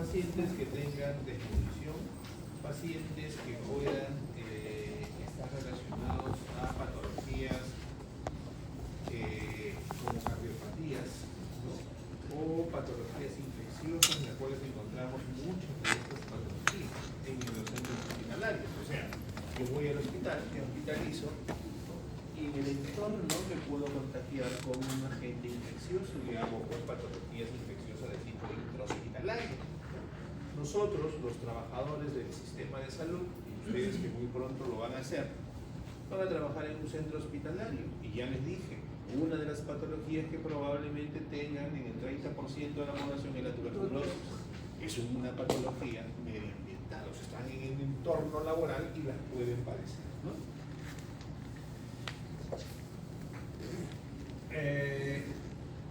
pacientes que tengan desnutrición, pacientes que puedan estar relacionados a patologías como cardiopatías, ¿no? O patologías infecciosas, en las cuales encontramos muchas de estas patologías en los centros hospitalarios. O sea, yo voy al hospital, me hospitalizo, ¿no? Y en el entorno me puedo contagiar con un agente infeccioso, digamos, con patologías infecciosas de tipo intrahospitalario. Nosotros, los trabajadores del sistema de salud, y ustedes que muy pronto lo van a hacer, van a trabajar en un centro hospitalario. Y ya les dije, una de las patologías que probablemente tengan en el 30% de la población es la tuberculosis. Es una patología medioambiental, o sea, están en el entorno laboral y las pueden padecer, ¿no?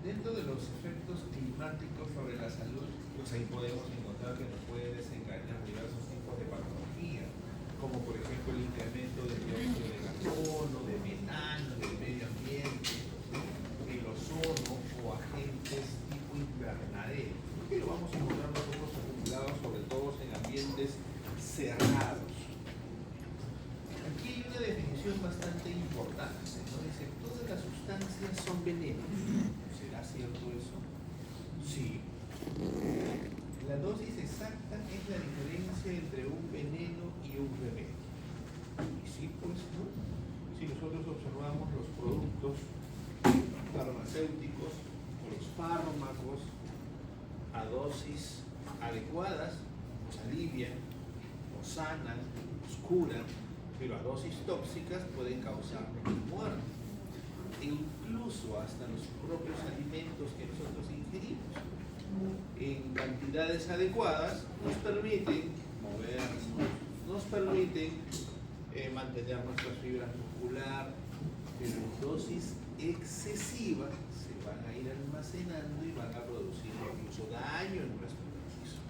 Dentro de los efectos climáticos sobre la salud, pues ahí podemos encontrar que nos puede desencadenar diversos tipos de patologías, como por ejemplo el incremento del dióxido de carbono, de metano, del medio ambiente, el ozono o agentes tipo invernadero, que lo vamos a encontrar nosotros acumulados sobre todo en ambientes cerrados. Aquí hay una definición bastante importante, ¿no? Dice, todas las sustancias son venenos. ¿Será cierto eso? Sí. La dosis exacta es la diferencia entre un veneno y un remedio. Y sí, pues, ¿no? Si nosotros observamos los productos farmacéuticos o los fármacos a dosis adecuadas, nos alivian, nos sanan, nos curan, pero a dosis tóxicas pueden causar muerte. E incluso hasta los propios alimentos que nosotros ingerimos, en cantidades adecuadas, nos permiten movernos, nos permiten mantener nuestras fibras musculares, pero en dosis excesivas se van a ir almacenando y van a producir incluso daño en nuestro organismo.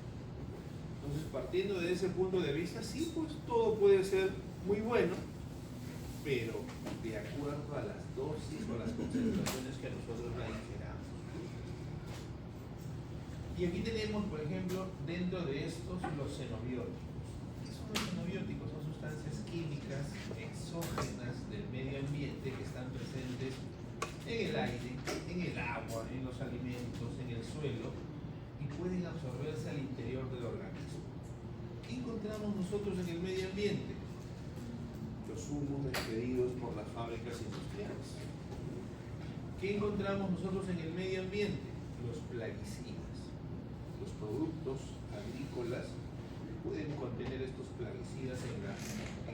Entonces, partiendo de ese punto de vista, sí, pues todo puede ser muy bueno, pero de acuerdo a las dosis o las concentraciones que nosotros la ingeramos. Y aquí tenemos, por ejemplo, dentro de estos los xenobióticos. ¿Qué son los xenobióticos? Son sustancias químicas exógenas del medio ambiente que están presentes en el aire, en el agua, en los alimentos, en el suelo, y pueden absorberse al interior del organismo. ¿Qué encontramos nosotros en el medio ambiente? Los humos despedidos por las fábricas industriales. ¿Qué encontramos nosotros en el medio ambiente? Los plaguicidas. Los productos agrícolas pueden contener estos plaguicidas en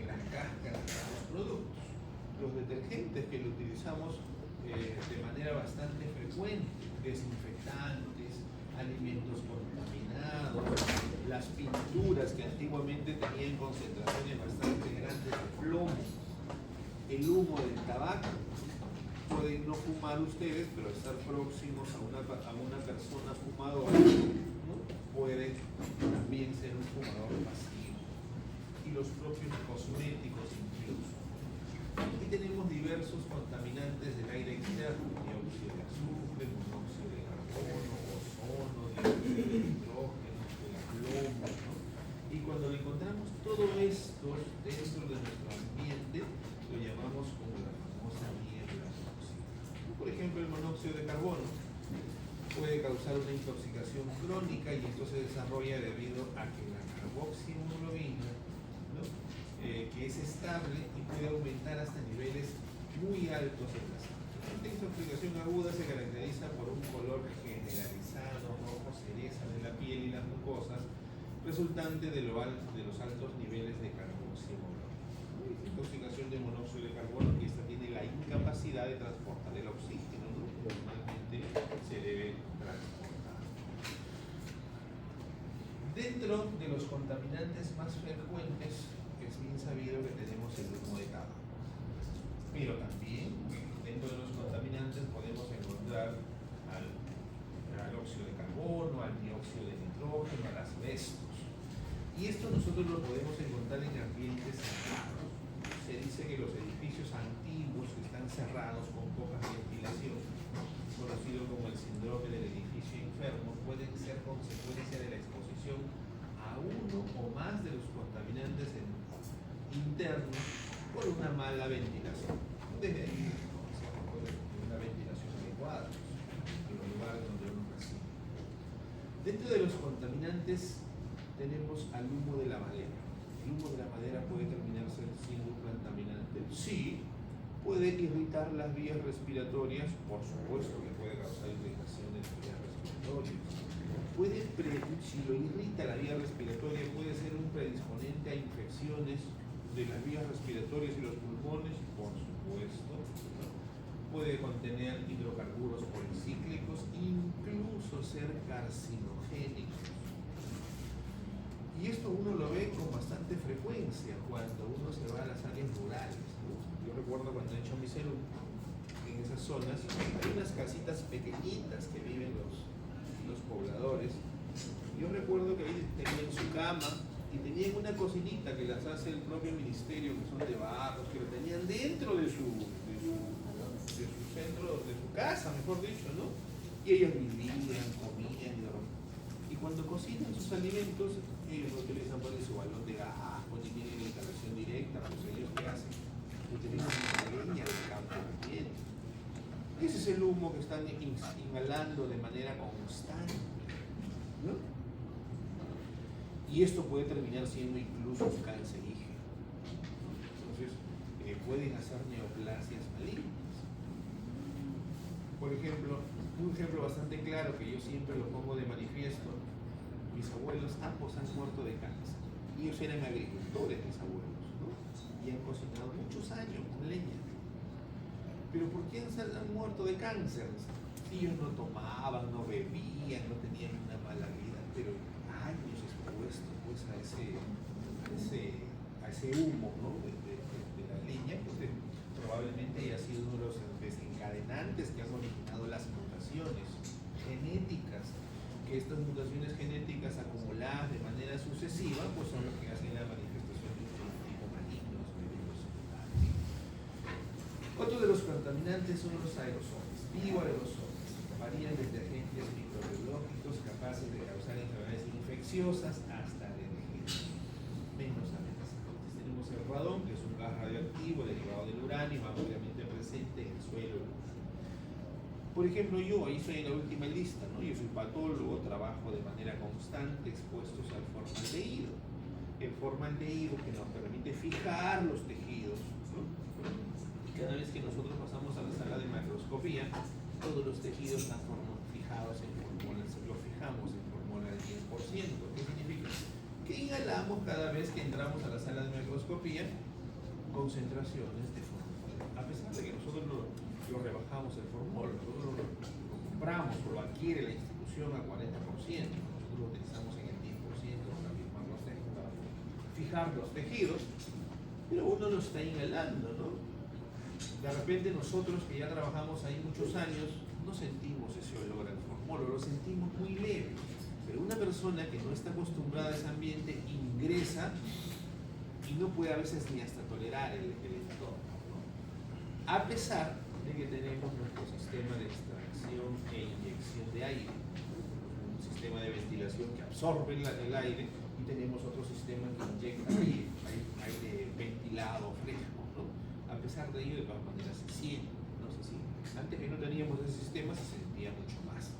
las cáscaras de los productos. Los detergentes que lo utilizamos de manera bastante frecuente, desinfectantes, alimentos contaminados, las pinturas que antiguamente tenían concentraciones bastante grandes de plomo, el humo del tabaco. Pueden no fumar ustedes, pero estar próximos a una persona fumadora, ¿no? Puede también ser un fumador pasivo. Y los propios cosméticos incluso. Aquí tenemos diversos contaminantes del aire externo: dióxido de azufre, monóxido de carbono, ozono, dióxido de nitrógeno, plomo, ¿no? Y cuando encontramos todo esto dentro de nuestro ambiente, lo llamamos como la famosa niebla tóxica. Por ejemplo, el monóxido de carbono puede causar una intoxicación crónica, y esto se desarrolla debido a que la carboxihemoglobina, ¿no? Que es estable y puede aumentar hasta niveles muy altos en la sangre. Esta intoxicación aguda se caracteriza por un color generalizado rojo cereza de la piel y las mucosas, resultante de los altos niveles de carboxihemoglobina. Esta intoxicación de monóxido de carbono, que esta tiene la incapacidad de transportar el oxígeno, ¿no? Normalmente se debe transportar. Dentro de los contaminantes más frecuentes, es bien sabido que tenemos el humo de tabaco, pero también dentro de los contaminantes podemos encontrar al óxido de carbono, al dióxido de nitrógeno, al asbesto. Y esto nosotros lo podemos encontrar en ambientes cerrados. Se dice que los edificios antiguos que están cerrados con poca ventilación, conocido como el síndrome del edificio enfermo, pueden ser consecuencia de la exposición exposición a uno o más de los contaminantes internos por una mala ventilación. Desde ahí, una ventilación adecuada en los lugares donde uno reside. Dentro de los contaminantes tenemos al humo de la madera. ¿El humo de la madera puede terminar siendo un contaminante? Sí. Puede irritar las vías respiratorias, por supuesto que puede causar irritación de las vías respiratorias. Si lo irrita la vía respiratoria, puede ser un predisponente a infecciones de las vías respiratorias y los pulmones, por supuesto. Puede contener hidrocarburos policíclicos, incluso ser carcinogénicos. Y esto uno lo ve con bastante frecuencia cuando uno se va a las áreas rurales. Yo recuerdo cuando he hecho mi celu en esas zonas, hay unas casitas pequeñitas que viven los pobladores. Yo recuerdo que ahí tenían su cama y tenían una cocinita que las hace el propio ministerio, que son de barros, que lo tenían dentro de su centro, de su casa, mejor dicho, ¿no? Y ellos vivían, comían y dormían. Y cuando cocinan sus alimentos, ellos no utilizan pues, su balón de gas, ni tienen instalación directa, pues ellos ¿qué hacen? Utilizan leña del campo también. Ese es el humo que están inhalando de manera constante, ¿no? Y esto puede terminar siendo incluso cancerígeno. Entonces, pueden hacer neoplasias malignas. Por ejemplo, un ejemplo bastante claro que yo siempre lo pongo de manifiesto, mis abuelos ambos han muerto de cáncer. Ellos eran agricultores, mis abuelos, ¿no? Y han cocinado muchos años con leña. Pero ¿por qué han muerto de cáncer? Ellos no tomaban, no bebían, no tenían una mala vida, pero años expuestos pues, a ese humo, ¿no? de la leña, pues probablemente haya sido uno de los desencadenantes que han originado las mutaciones genéticas, que estas mutaciones genéticas acumuladas de manera sucesiva pues son lo que hacen la manifestación de un tipo maligno. Otro de los contaminantes son los aerosoles, bioaerosoles. Varían desde agentes microbiológicos capaces de causar enfermedades infecciosas hasta alergias menos amenazantes. Tenemos el radón, que es un gas radioactivo derivado del uranio, ampliamente presente en el suelo. Por ejemplo, yo ahí estoy en la última lista, ¿no? Yo soy patólogo, trabajo de manera constante expuestos al formaldehído. El formaldehído que nos permite fijar los tejidos, ¿no? Y cada vez que nosotros pasamos a la sala de macroscopía, todos los tejidos están fijados en formol, los fijamos en formol al 10%. ¿Qué significa? Que inhalamos cada vez que entramos a la sala de macroscopía concentraciones de formol. A pesar de que nosotros lo rebajamos el formol, nosotros lo compramos o lo adquiere la institución al 40%, nosotros lo utilizamos en el 10% para fijar los tejidos, pero uno lo está inhalando, ¿no? De repente nosotros que ya trabajamos ahí muchos años, no sentimos ese olor al formol, o lo sentimos muy leve, pero una persona que no está acostumbrada a ese ambiente ingresa y no puede a veces ni hasta tolerar el entorno, ¿no? A pesar de que tenemos nuestro sistema de extracción e inyección de aire, un sistema de ventilación que absorbe el aire y tenemos otro sistema que inyecta aire ventilado, fresco, ¿no? A pesar de ello, de todas maneras se siente, ¿no? Se siente. Antes que no teníamos ese sistema se sentía mucho más.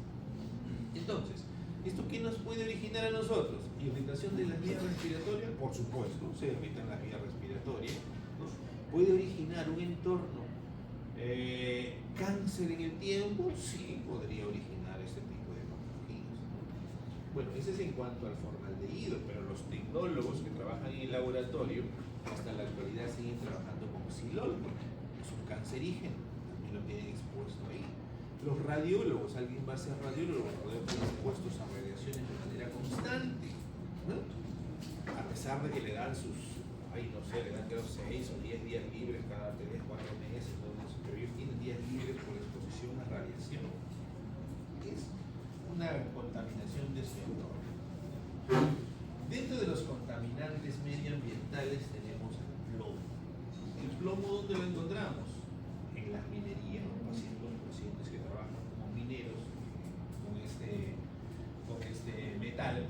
Entonces, ¿esto qué nos puede originar a nosotros? ¿Irritación de las vías respiratorias? Por supuesto, se irritan las vías respiratorias, ¿no? ¿Puede originar un entorno cáncer en el tiempo? Sí, podría originar ese tipo de patologías, ¿no? Bueno, ese es en cuanto al formaldehído, pero los tecnólogos que trabajan en el laboratorio hasta la actualidad siguen trabajando con xilol, porque es un cancerígeno, también lo tienen expuesto ahí. Los radiólogos, alguien va a ser radiólogo, pueden ser expuestos a radiaciones de manera constante, ¿no? A pesar de que le dan no sé, le dan creo 6 o 10 días libres cada 3 o 4 meses, ¿no? Pero ellos tienen días libres por exposición a radiación, que es una contaminación de su entorno. Dentro de los contaminantes medioambientales tenemos el plomo. ¿El plomo dónde lo encontramos? En las minerías, los pacientes que trabajan como mineros con este metal,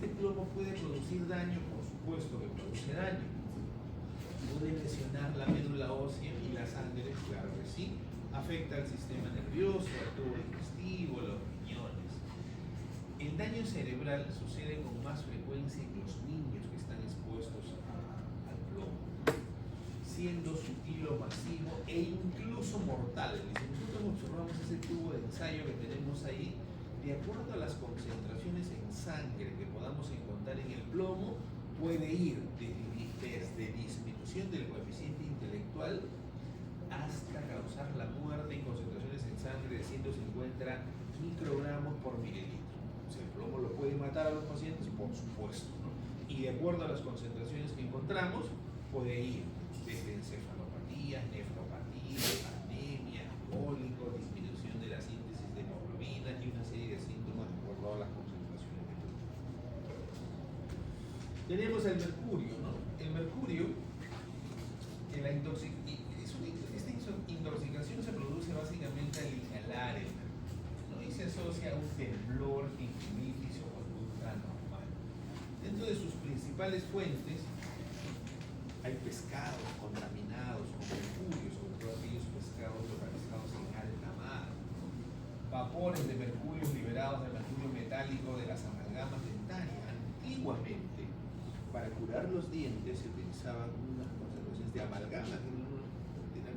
Este plomo puede producir daño, por supuesto que produce daño. Puede lesionar la médula ósea y la sangre, claro que sí. Afecta al sistema nervioso, al tubo digestivo, los riñones. El daño cerebral sucede con más frecuencia en los niños que están expuestos al plomo, siendo sutil o masivo e incluso mortal. Si nosotros observamos ese tubo de ensayo que tenemos ahí, de acuerdo a las concentraciones en sangre que podamos encontrar en el plomo, puede ir desde disminución del coeficiente intelectual hasta causar la muerte en concentraciones en sangre de 150 microgramos por mililitro. O sea, el plomo lo puede matar a los pacientes, por supuesto, ¿no? Y de acuerdo a las concentraciones que encontramos, puede ir desde encefalopatías, nefropatías, anemia, cólico, disminución de la síntesis de hemoglobina y una serie de síntomas de acuerdo a las concentraciones de plomo. Tenemos el mercurio, ¿no? El mercurio, esta intoxicación se produce básicamente al inhalar el mercurio, ¿no? Y se asocia a un temblor, gingivitis o conducta anormal. Dentro de sus principales fuentes hay pescados contaminados con mercurio, sobre todo aquellos pescados localizados en alta mar, ¿no? Vapores de mercurio liberados de mercurio metálico de las amalgamas dentarias. Antiguamente, para curar los dientes se utilizaban unas concentraciones de amalgama que tenían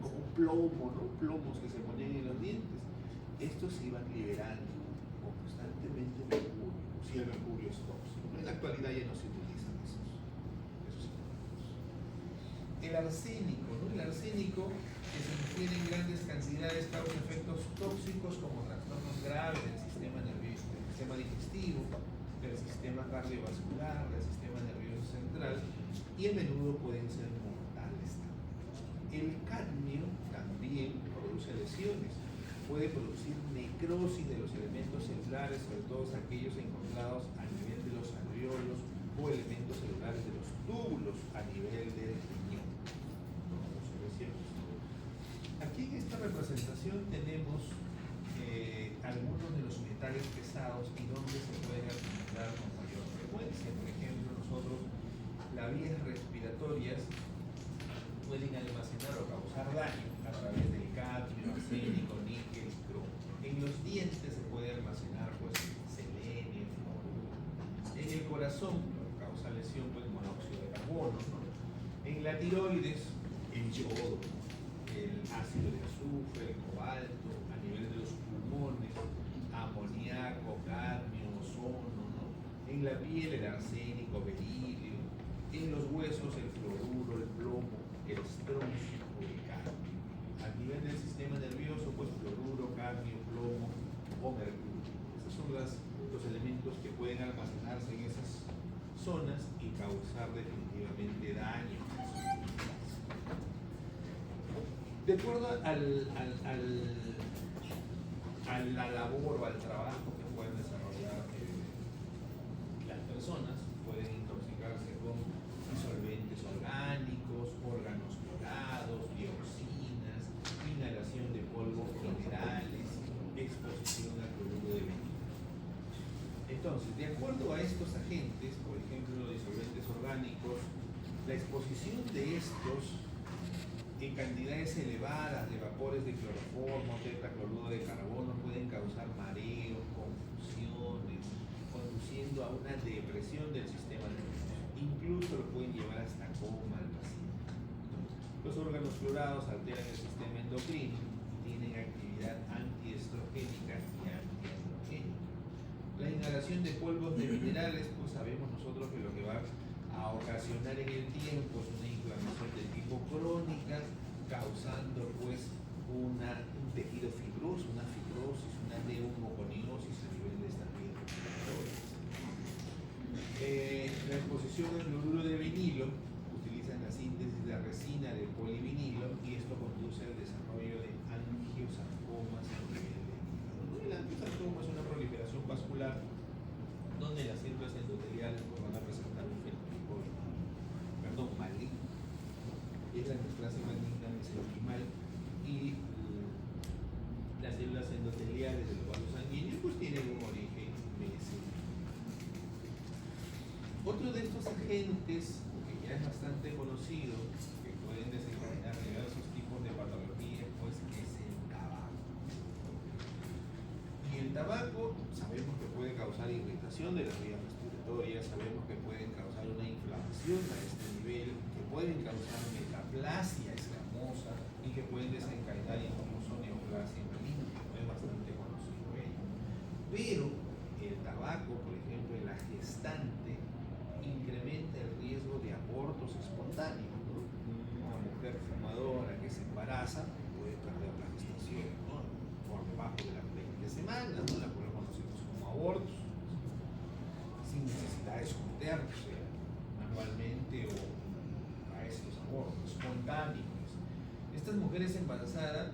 como un plomo, ¿no? Plomos que se ponían en los dientes. Estos se iban liberando constantemente mercurio, si el mercurio es tóxico. En la actualidad ya no se utilizan esos productos. El arsénico, ¿no? El arsénico, que se ingiere en grandes cantidades, causa efectos tóxicos como trastornos graves del sistema nervioso, del sistema digestivo, del sistema cardiovascular, del sistema nervioso central, y a menudo pueden ser mortales también. El cadmio también produce lesiones, puede producir necrosis de los elementos celulares, sobre todo aquellos encontrados a nivel de los alveolos o elementos celulares de los túbulos a nivel del riñón. Aquí en esta representación tenemos algunos de los metales pesados y dónde se pueden acumular con mayor frecuencia. Por ejemplo, nosotros las vías respiratorias pueden almacenar o causar daño a través del cadmio, arsénico, níquel, cromo. En los dientes se puede almacenar pues selenio, fluoruro. En el corazón causa lesión pues monóxido de carbono, ¿no? En la tiroides, el yodo, el ácido de azufre, el cobalto, a nivel de los pulmones, amoníaco, cadmio, ozono, ¿no? En la piel el arsénico, berilio, en los huesos el fluoruro, el plomo, el estroncio o el cadmio. A nivel del sistema nervioso, pues fluoruro, cadmio, plomo o mercurio. Estos son los elementos que pueden almacenarse en esas zonas y causar definitivamente daño. De acuerdo a la labor o al trabajo que pueden desarrollar las personas, pueden intoxicarse con disolventes orgánicos, órganos clorados, dioxinas, inhalación de polvos minerales, exposición al cloruro de vinilo. Entonces, de acuerdo a estos agentes, por ejemplo, los disolventes orgánicos, la exposición de estos en cantidades elevadas de vapores de cloroformo, tetracloruro de carbono pueden causar mareos, confusiones, conduciendo a una depresión del sistema nervioso. Incluso lo pueden llevar hasta coma al paciente. Los órganos clorados alteran el sistema endocrino y tienen actividad antiestrogénica y antiandrogénica. La inhalación de polvos de minerales, pues sabemos nosotros que lo que va a ocasionar en el tiempo es una inflamación de tipo crónica, causando pues un tejido fibroso, una fibrosis, una neumoconiosis a nivel de estas vías respiratorias. La exposición al cloruro de vinilo utilizan la síntesis de resina de polivinilo y esto conduce al desarrollo de angiosarcomas a nivel del hígado. El angiosarcoma es una proliferación vascular donde las células endoteliales pues, van a presentar un fenotipo maligno. Es la neoplasia maligna mesenquimal y las células endoteliales de los vasos sanguíneos pues tienen un origen mesenquimal. los agentes, que ya es bastante conocido, que pueden desencadenar diversos tipos de patologías, pues es el tabaco. Y el tabaco sabemos que puede causar irritación de las vías respiratorias, sabemos que pueden causar una inflamación a este nivel, que pueden causar metaplasia escamosa y que pueden desencadenar incluso neoplasia maligna. Es bastante conocido ello. Pero el tabaco, por ejemplo, en la gestante, incrementa el riesgo de abortos espontáneos, ¿no? Una mujer fumadora que se embaraza puede perder la gestación, ¿no? Por debajo de las 20 semanas, ¿no? La cual conocemos como abortos, sin necesidad de someterse manualmente o a estos abortos espontáneos. Estas mujeres embarazadas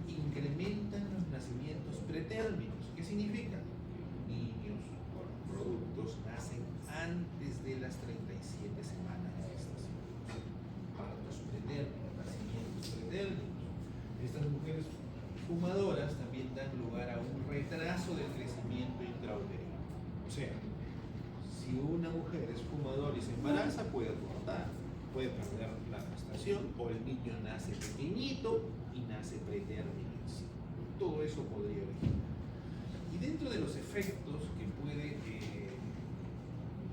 incrementan los nacimientos pretérminos. ¿Qué significa? Que niños o los productos nacen antes de las 37 semanas de gestación. Partos pretérminos, nacimientos pretérminos. Estas mujeres fumadoras también dan lugar a un retraso del crecimiento intrauterino. O sea, si una mujer es fumadora y se embaraza, puede abortar, puede perder la gestación, o el niño nace pequeñito y nace pretérmino. Todo eso podría originar. Y dentro de los efectos que puede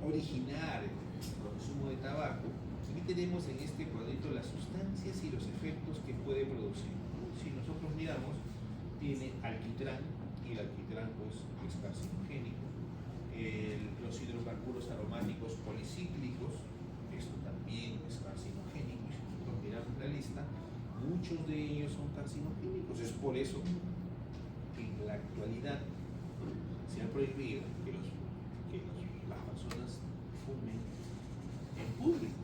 originar el consumo de tabaco, aquí tenemos en este cuadrito las sustancias y los efectos que puede producir. Si nosotros miramos, tiene alquitrán, y el alquitrán pues, es carcinogénico. Los hidrocarburos aromáticos policíclicos, esto también es carcinogénico, y si nosotros miramos la lista, muchos de ellos son carcinogénicos. Es por eso que en la actualidad se ha prohibido que las personas fumen en público,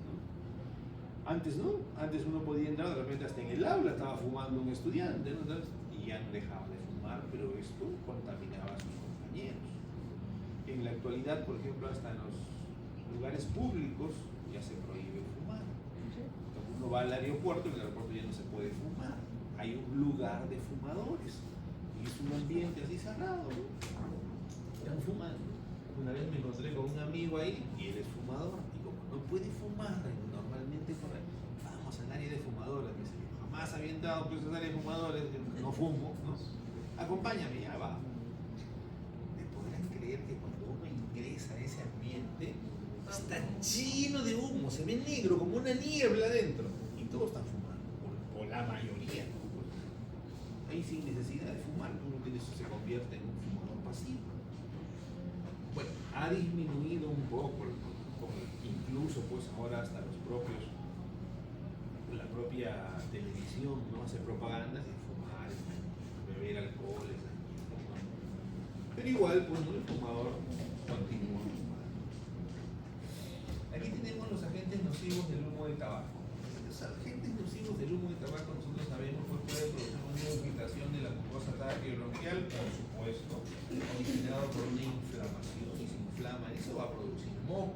¿no? Antes no, antes uno podía entrar de repente hasta en el aula, estaba fumando un estudiante, ¿no? Y ya no dejaba de fumar, pero esto contaminaba a sus compañeros. En la actualidad, por ejemplo, hasta en los lugares públicos ya se prohíbe fumar. Cuando uno va al aeropuerto, en el aeropuerto ya no se puede fumar. Hay un lugar de fumadores y es un ambiente así cerrado, ¿no? Están fumando. Una vez me encontré con un amigo ahí y él es fumador, y como no puede fumar normalmente por ahí, vamos al área de fumadores. Me dice, jamás había entrado pues, al área de fumadores, no fumo, ¿no? Acompáñame, ya va. ¿Me podrán creer que cuando uno ingresa a ese ambiente está lleno de humo, se ve negro como una niebla adentro y todos están fumando, o la mayoría, ¿no? Ahí sin necesidad de fumar, uno se convierte en un fumador pasivo. Bueno, ha disminuido un poco, incluso pues ahora hasta la propia televisión, ¿no? Hace propaganda de fumar, beber alcohol, ¿no? Pero igual, pues, ¿no? El fumador continúa fumando. Aquí tenemos los agentes nocivos del humo de tabaco. Los agentes nocivos del humo de tabaco, nosotros sabemos que puede producir una irritación de la mucosa bronquial, por supuesto, originado por una inflamación, y se inflama, eso va a producir moco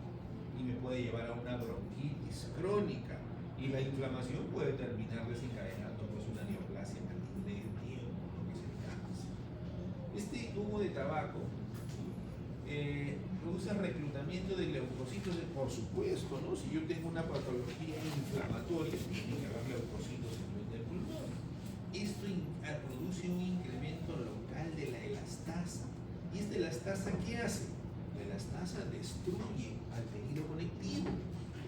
y me puede llevar a una bronquitis crónica, y la inflamación puede terminar desencadenando pues, una neoplasia maligna, lo que se llama. Este humo de tabaco produce reclutamiento de leucocitos, por supuesto, ¿no? Si yo tengo una patología inflamatoria, tiene que haber leucocitos en el pulmón. Esto produce un incremento local de la elastasa. ¿Y esta elastasa qué hace? La elastasa destruye al tejido conectivo.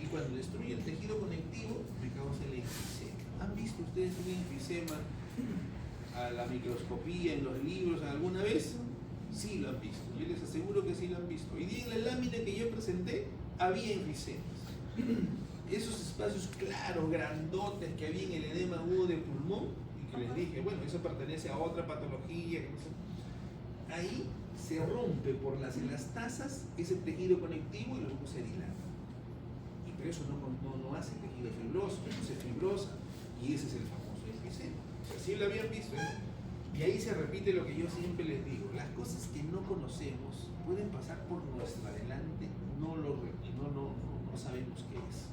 Y cuando destruye el tejido conectivo, me causa el enfisema. ¿Han visto ustedes un enfisema a la microscopía en los libros alguna vez? Sí lo han visto, yo les aseguro que sí lo han visto. Y en la lámina que yo presenté, había enfisemas. Esos espacios claros, grandotes que había en el edema agudo de pulmón, y que les dije, bueno, eso pertenece a otra patología. Ahí se rompe por las elastasas ese tejido conectivo y luego se dilata. Pero eso no hace tejido fibroso, no se fibrosa, y ese es el famoso enfisema. O sea, sí lo habían visto, ¿eh? Y ahí se repite lo que yo siempre les digo: las cosas que no conocemos pueden pasar por nuestra delante, no sabemos qué es,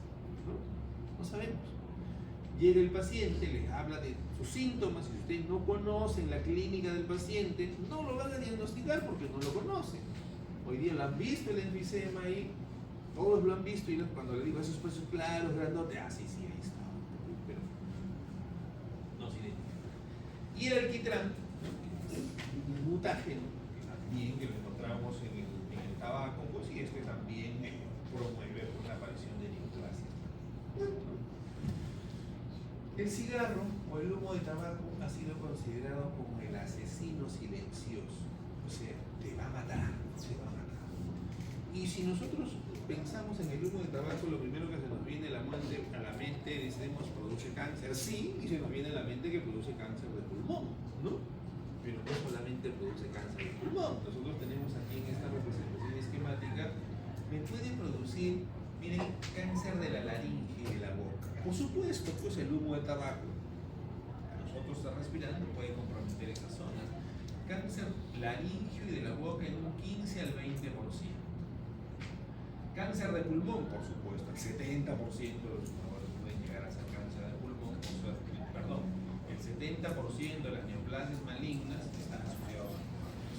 no sabemos. Llega el paciente, les habla de sus síntomas, y si ustedes no conocen la clínica del paciente, no lo van a diagnosticar porque no lo conocen. Hoy día lo han visto el enfisema ahí, Todos lo han visto y cuando le digo esos precios claros, grandotes, sí, ahí está. Pero no se identifica. Y el alquitrán, un mutágeno, también que lo encontramos en el tabaco, pues y este también promueve la aparición de neoplasias. El cigarro o el humo de tabaco ha sido considerado como el asesino silencioso, o sea, te va a matar, te va a matar. Y si nosotros pensamos en el humo de tabaco, lo primero que se nos viene a la mente, decimos, produce cáncer, sí, y se nos viene a la mente que produce cáncer de pulmón, ¿no? Pero no solamente produce cáncer de pulmón, nosotros tenemos aquí en esta representación esquemática, me puede producir, miren, cáncer de la laringe y de la boca. Por supuesto, pues el humo de tabaco, nosotros está respirando, puede comprometer esas zonas. Cáncer laringio y de la boca en un 15 al 20%. Cáncer de pulmón, por supuesto, el 70% de los fumadores pueden llegar a ser cáncer de pulmón, perdón, el 70% de las neoplasias malignas están asociadas a fumadores.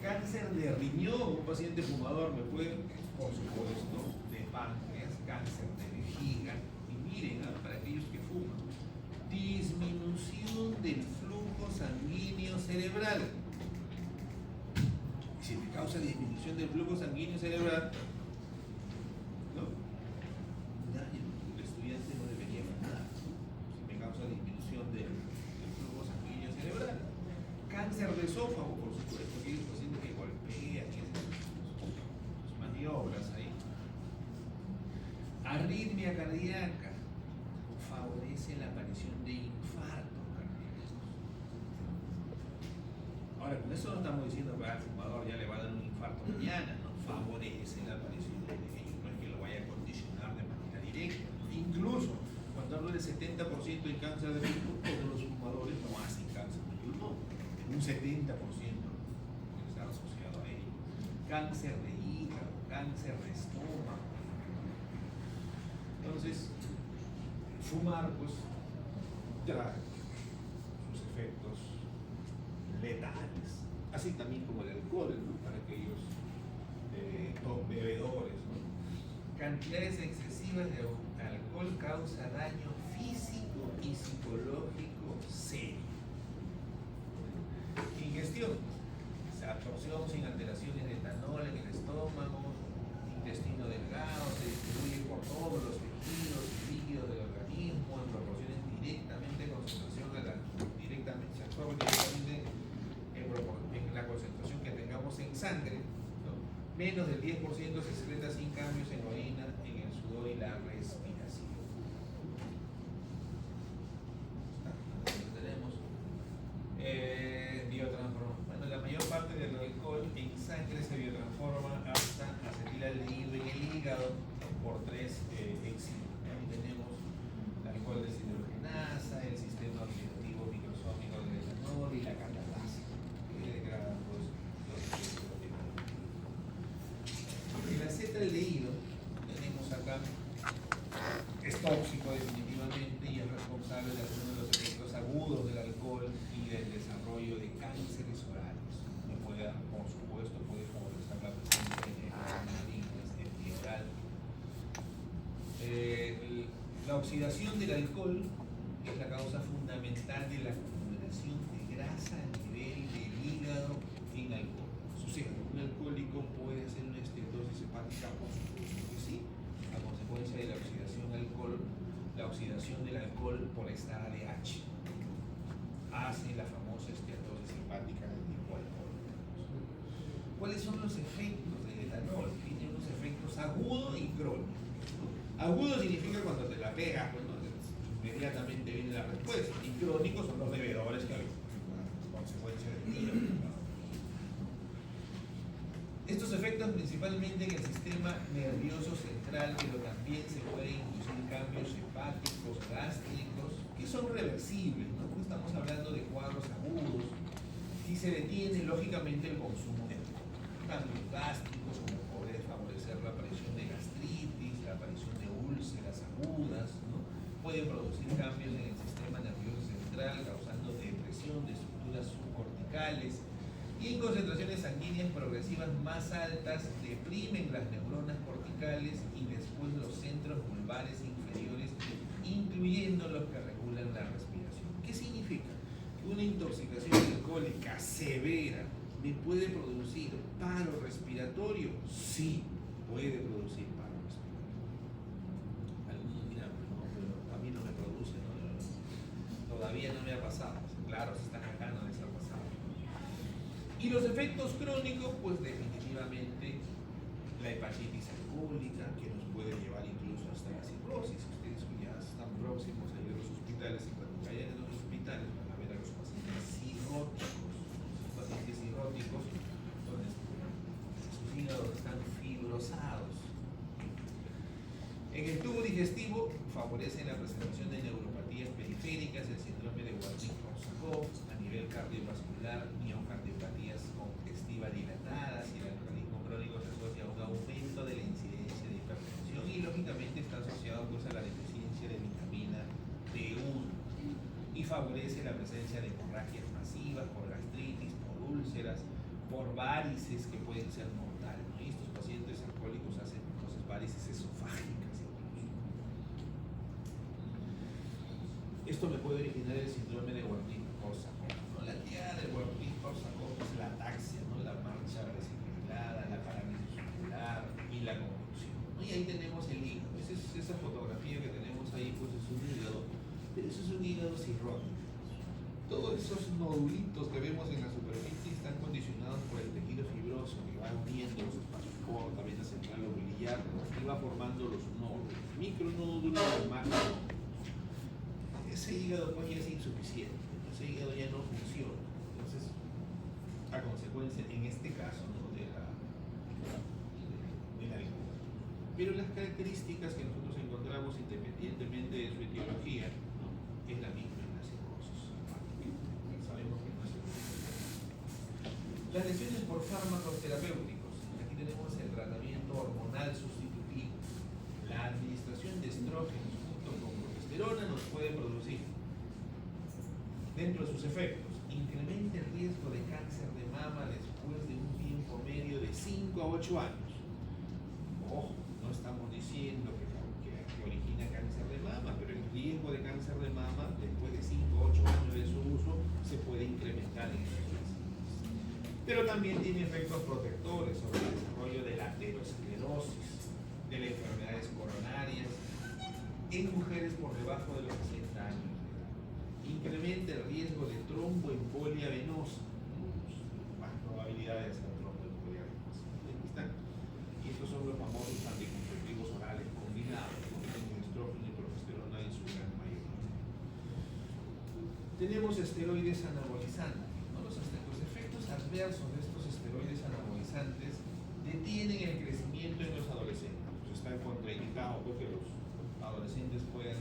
Cáncer de riñón, un paciente fumador me puede, por supuesto, de páncreas, cáncer de vejiga, y miren, para aquellos que fuman, disminución del flujo sanguíneo cerebral. Y si me causa disminución del flujo sanguíneo cerebral, ¿no? El estudiante no debería fumar, si me causa disminución del flujo sanguíneo cerebral. Cáncer de esófago, por supuesto, aquellos pacientes que golpean y hacen sus maniobras ahí. Arritmia cardíaca favorece la aparición de infartos cardíacos. Ahora, con eso no estamos diciendo que al fumador ya le va a dar un infarto mañana, no favorece la aparición de ello, no es que lo vaya a condicionar de manera directa. Incluso cuando hablo del 70% de cáncer de pulmón, todos los fumadores no hacen cáncer de pulmón, un 70% puede estar asociado a ello. Cáncer de hígado, cáncer de estómago. Entonces, fumar pues trae sus efectos letales, así también como el alcohol, ¿no? Para aquellos bebedores, ¿no? Cantidades excesivas de alcohol causa daño físico y psicológico serio. Ingestión, absorción sin alteraciones de etanol en el estómago, intestino delgado, se distribuye por todos los tejidos y líquidos del organismo en proporciones directamente concentración directamente, se absorbe directamente en la concentración que tengamos en sangre, ¿no? Menos del 10% se secreta sin cambios en orina, en el sudor y la respiración. Tenemos biotransformación. Bueno, la mayor parte del alcohol en sangre se biotransforma hasta acetilaldehído en el hígado por 3 enzimas. Ahí tenemos el alcohol deshidrogenasa, el sistema oxidativo microsómico del etanol y la catalasa, que degradan los etanol. El acetaldehído, tenemos acá, es tóxico definitivamente y es responsable de algunos de los efectos agudos del alcohol y del desarrollo de cánceres orales. Por supuesto, puede favorecer la presencia de malignas en general. La oxidación del alcohol es la causa fundamental de la acumulación de grasa a nivel del hígado en alcohol. Sucede, un alcohólico puede hacer una esteatosis hepática, por supuesto que sí, a consecuencia de la oxidación del alcohol por esta ADH. Hace la famosa esteatosis hepática del tipo alcohol. ¿Cuáles son los efectos del etanol? Tiene unos efectos agudos y crónicos. Agudo significa cuando te la pegas, bueno, inmediatamente viene la respuesta. Y crónicos son los bebedores que hay consecuencia del vino. Estos efectos principalmente en el sistema nervioso central, pero también se pueden inducir cambios hepáticos, gástricos, que son reversibles, ¿no? Porque estamos hablando de cuadros agudos. Si se detiene, lógicamente, el consumo de alcohol. Cambios gástricos, como poder favorecer la aparición de gastritis, la aparición de úlceras agudas, ¿no? Pueden producir cambios en el sistema nervioso central, causando depresión de estructuras subcorticales Y en concentraciones sanguíneas progresivas más altas deprimen las neuronas corticales y después los centros vulvares inferiores, incluyendo los que regulan la respiración. ¿Qué significa? Que una intoxicación alcohólica severa me puede producir paro respiratorio. Sí, puede producir paro respiratorio. Algunos dirán, no, pero a mí no me produce, ¿no? Todavía no me ha pasado. Claro, si están acá no les ha pasado. Y los efectos crónicos, pues definitivamente la hepatitis alcohólica, que nos puede llevar incluso hasta la cirrosis. Ustedes ya están próximos a ir a los hospitales y cuando vayan a los hospitales van a ver a los pacientes cirróticos. Los pacientes cirróticos, donde sus hígados están fibrosados. En el tubo digestivo favorece la presentación de neuropatías periféricas, el síndrome de Warthin-Korsakoff, a nivel cardiovascular, miocardiopatías congestivas dilatadas, y el alcoholismo crónico se asocia a un aumento de la incidencia de hipertensión y lógicamente está asociado pues a la deficiencia de vitamina B1 y favorece la presencia de hemorragias masivas por gastritis, por úlceras, por varices que pueden ser mortales, ¿no? Y estos pacientes alcohólicos hacen entonces varices esofágicas. Esto me puede originar el síndrome de Warthin-Korsakoff, ¿no? La diada de Warthin-Korsakoff es la ataxia, ¿no? La marcha desequilibrada, la parálisis muscular y la convulsión, ¿no? Y ahí tenemos el hígado. Esa fotografía que tenemos ahí pues es un hígado, pero eso es un hígado cirrótico. Todos esos nodulitos que vemos en la superficie están condicionados por el tejido fibroso que va uniendo los espacios cortos, vena central o biliar, y va formando los nódulos, micronódulos o macronódulos. Ese hígado pues ya es insuficiente, ese hígado ya no funciona. Entonces, a consecuencia, en este caso, ¿no? de la alcohol. Pero las características que nosotros encontramos, independientemente de su etiología, ¿no? es la misma en la cirrosis. Sabemos que no es el mismo. Las lesiones por fármacos terapéuticos. Aquí tenemos el tratamiento hormonal sustitutivo. La administración de estrógenos con progesterona nos puede producir, dentro de sus efectos, incrementa el riesgo de cáncer de mama después de un tiempo medio de 5 a 8 años. Ojo, no estamos diciendo que origina cáncer de mama, pero el riesgo de cáncer de mama después de 5 a 8 años de su uso se puede incrementar en estos pacientes. Pero también tiene efectos protectores sobre el desarrollo de la aterosclerosis, de las enfermedades coronarias, en mujeres por debajo de los 60 años de edad. Incrementa el riesgo de tromboembolia venosa, más probabilidades de hacer tromboembolia venosa. Aquí están. Y estos son los famosos anticonceptivos orales combinados, con estrógeno y progesterona en su gran mayoría. Tenemos esteroides anabolizantes, ¿no? Los efectos adversos de estos esteroides anabolizantes detienen el crecimiento en los adolescentes. Pues está contraindicado porque los adolescentes pueden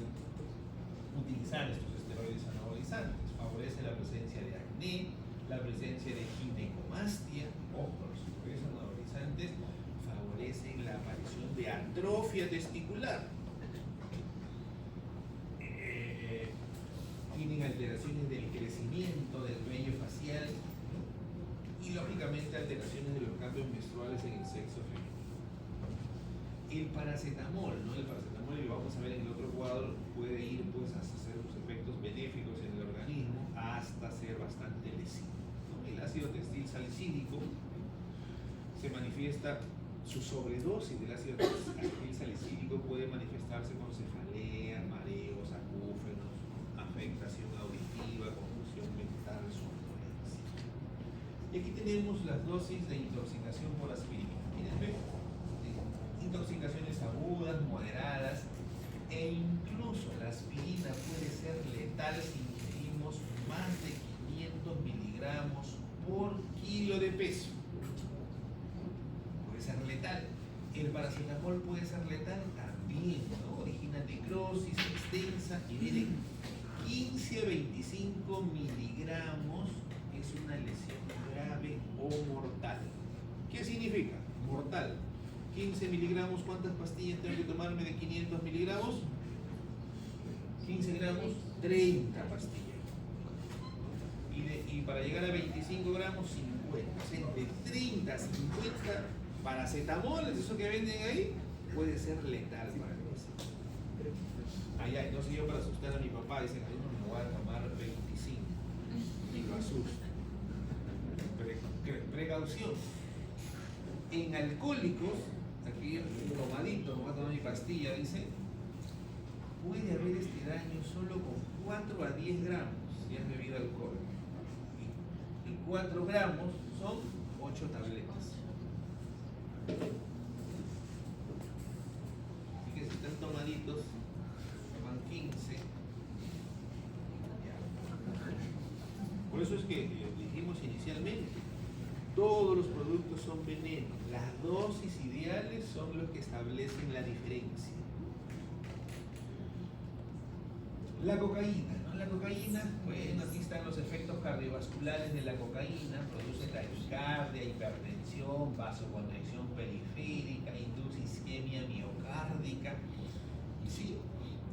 utilizar estos esteroides anabolizantes. Favorece la presencia de acné, la presencia de ginecomastia. Ojo, los esteroides anabolizantes favorecen la aparición de atrofia testicular. Tienen alteraciones del crecimiento del vello facial y lógicamente alteraciones de los cambios menstruales en el sexo femenino. El paracetamol, ¿no? El paracetamol, y lo vamos a ver en el otro cuadro, puede ir pues hasta hacer sus efectos benéficos en el organismo hasta ser bastante lesivo, ¿no? El ácido testil salicílico se manifiesta, su sobredosis del ácido testil salicílico puede manifestarse con cefalea, mareos, acúfenos, afectación auditiva, confusión mental, somnolencia. Y aquí tenemos las dosis de intoxicación por aspirina. Miren, ¿ven? Intoxicaciones agudas, moderadas, e incluso la aspirina puede ser letal si ingerimos más de 500 miligramos por kilo de peso. Puede ser letal. El paracetamol puede ser letal también, ¿no? Origina necrosis extensa y miren, 15 a 25 miligramos es una lesión grave o mortal. ¿Qué significa? Mortal. 15 miligramos, ¿cuántas pastillas tengo que tomarme de 500 miligramos? 15 gramos, 30 pastillas. Y para llegar a 25 gramos, 50. O sea, entre 30, 50 paracetamoles, eso que venden ahí, puede ser letal para el paciente. Allá, no sé yo para asustar a mi papá, dicen, ay, no me voy a tomar 25. Y lo asusta. Precaución. En alcohólicos, aquí tomadito, me voy a tomar mi pastilla, dice, puede haber este daño solo con 4 a 10 gramos si has bebido alcohol. Y 4 gramos son 8 tabletas. Así que si están tomaditos, toman 15. Por eso es que dijimos inicialmente, todos los productos son venenos. Las dosis ideales son los que establecen la diferencia. La cocaína, ¿no? La cocaína, bueno, aquí están los efectos cardiovasculares de la cocaína, produce taquicardia, hipertensión, vasoconstricción periférica, induce isquemia miocárdica. Y sí,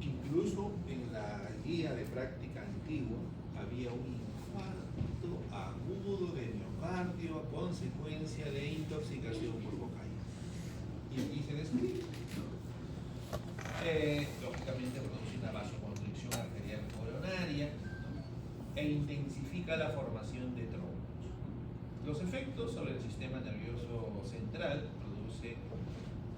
incluso en la guía de práctica antigua había un infarto agudo de miocardio a consecuencia de intoxicación por cocaína. Y aquí se describe. Lógicamente produce una vasoconstricción arterial coronaria, ¿no? E intensifica la formación de trombos. Los efectos sobre el sistema nervioso central produce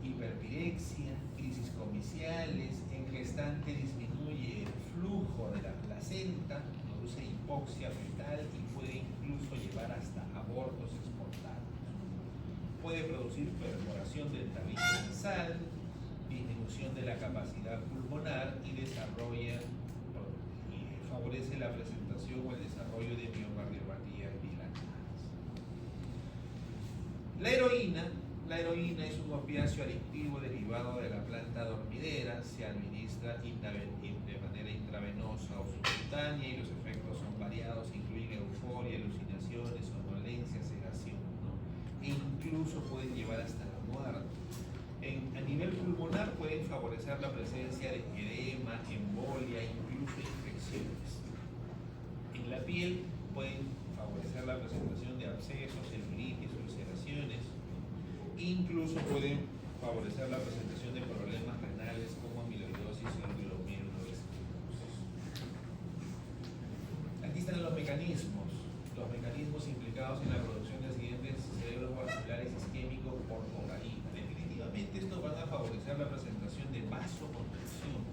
hiperpirexia, crisis comiciales, en gestante disminuye el flujo de la placenta, produce hipoxia fetal y puede incluso llevar hasta abortos espontáneos. Puede producir perforación del tabique nasal, disminución de la capacidad pulmonar y favorece la presentación o el desarrollo de miocardiopatías dilatadas. La heroína es un opiáceo adictivo derivado de la planta dormidera, se administra de manera intravenosa o subcutánea y los efectos son variados, incluyen euforia, alucinaciones, somnolencia, sedación, ¿no? E incluso pueden llevar hasta la muerte. A nivel pulmonar pueden favorecer la presencia de edema, embolia, incluso infecciones. En la piel pueden favorecer la presentación de abscesos, celulitis, ulceraciones. Incluso pueden favorecer la presentación de problemas renales como amiloidosis y glomerulosclerosis. Aquí están los mecanismos implicados en la producción de accidentes cerebrovasculares isquémicos por cocaína. Estos van a favorecer la presentación de vasoconstricción,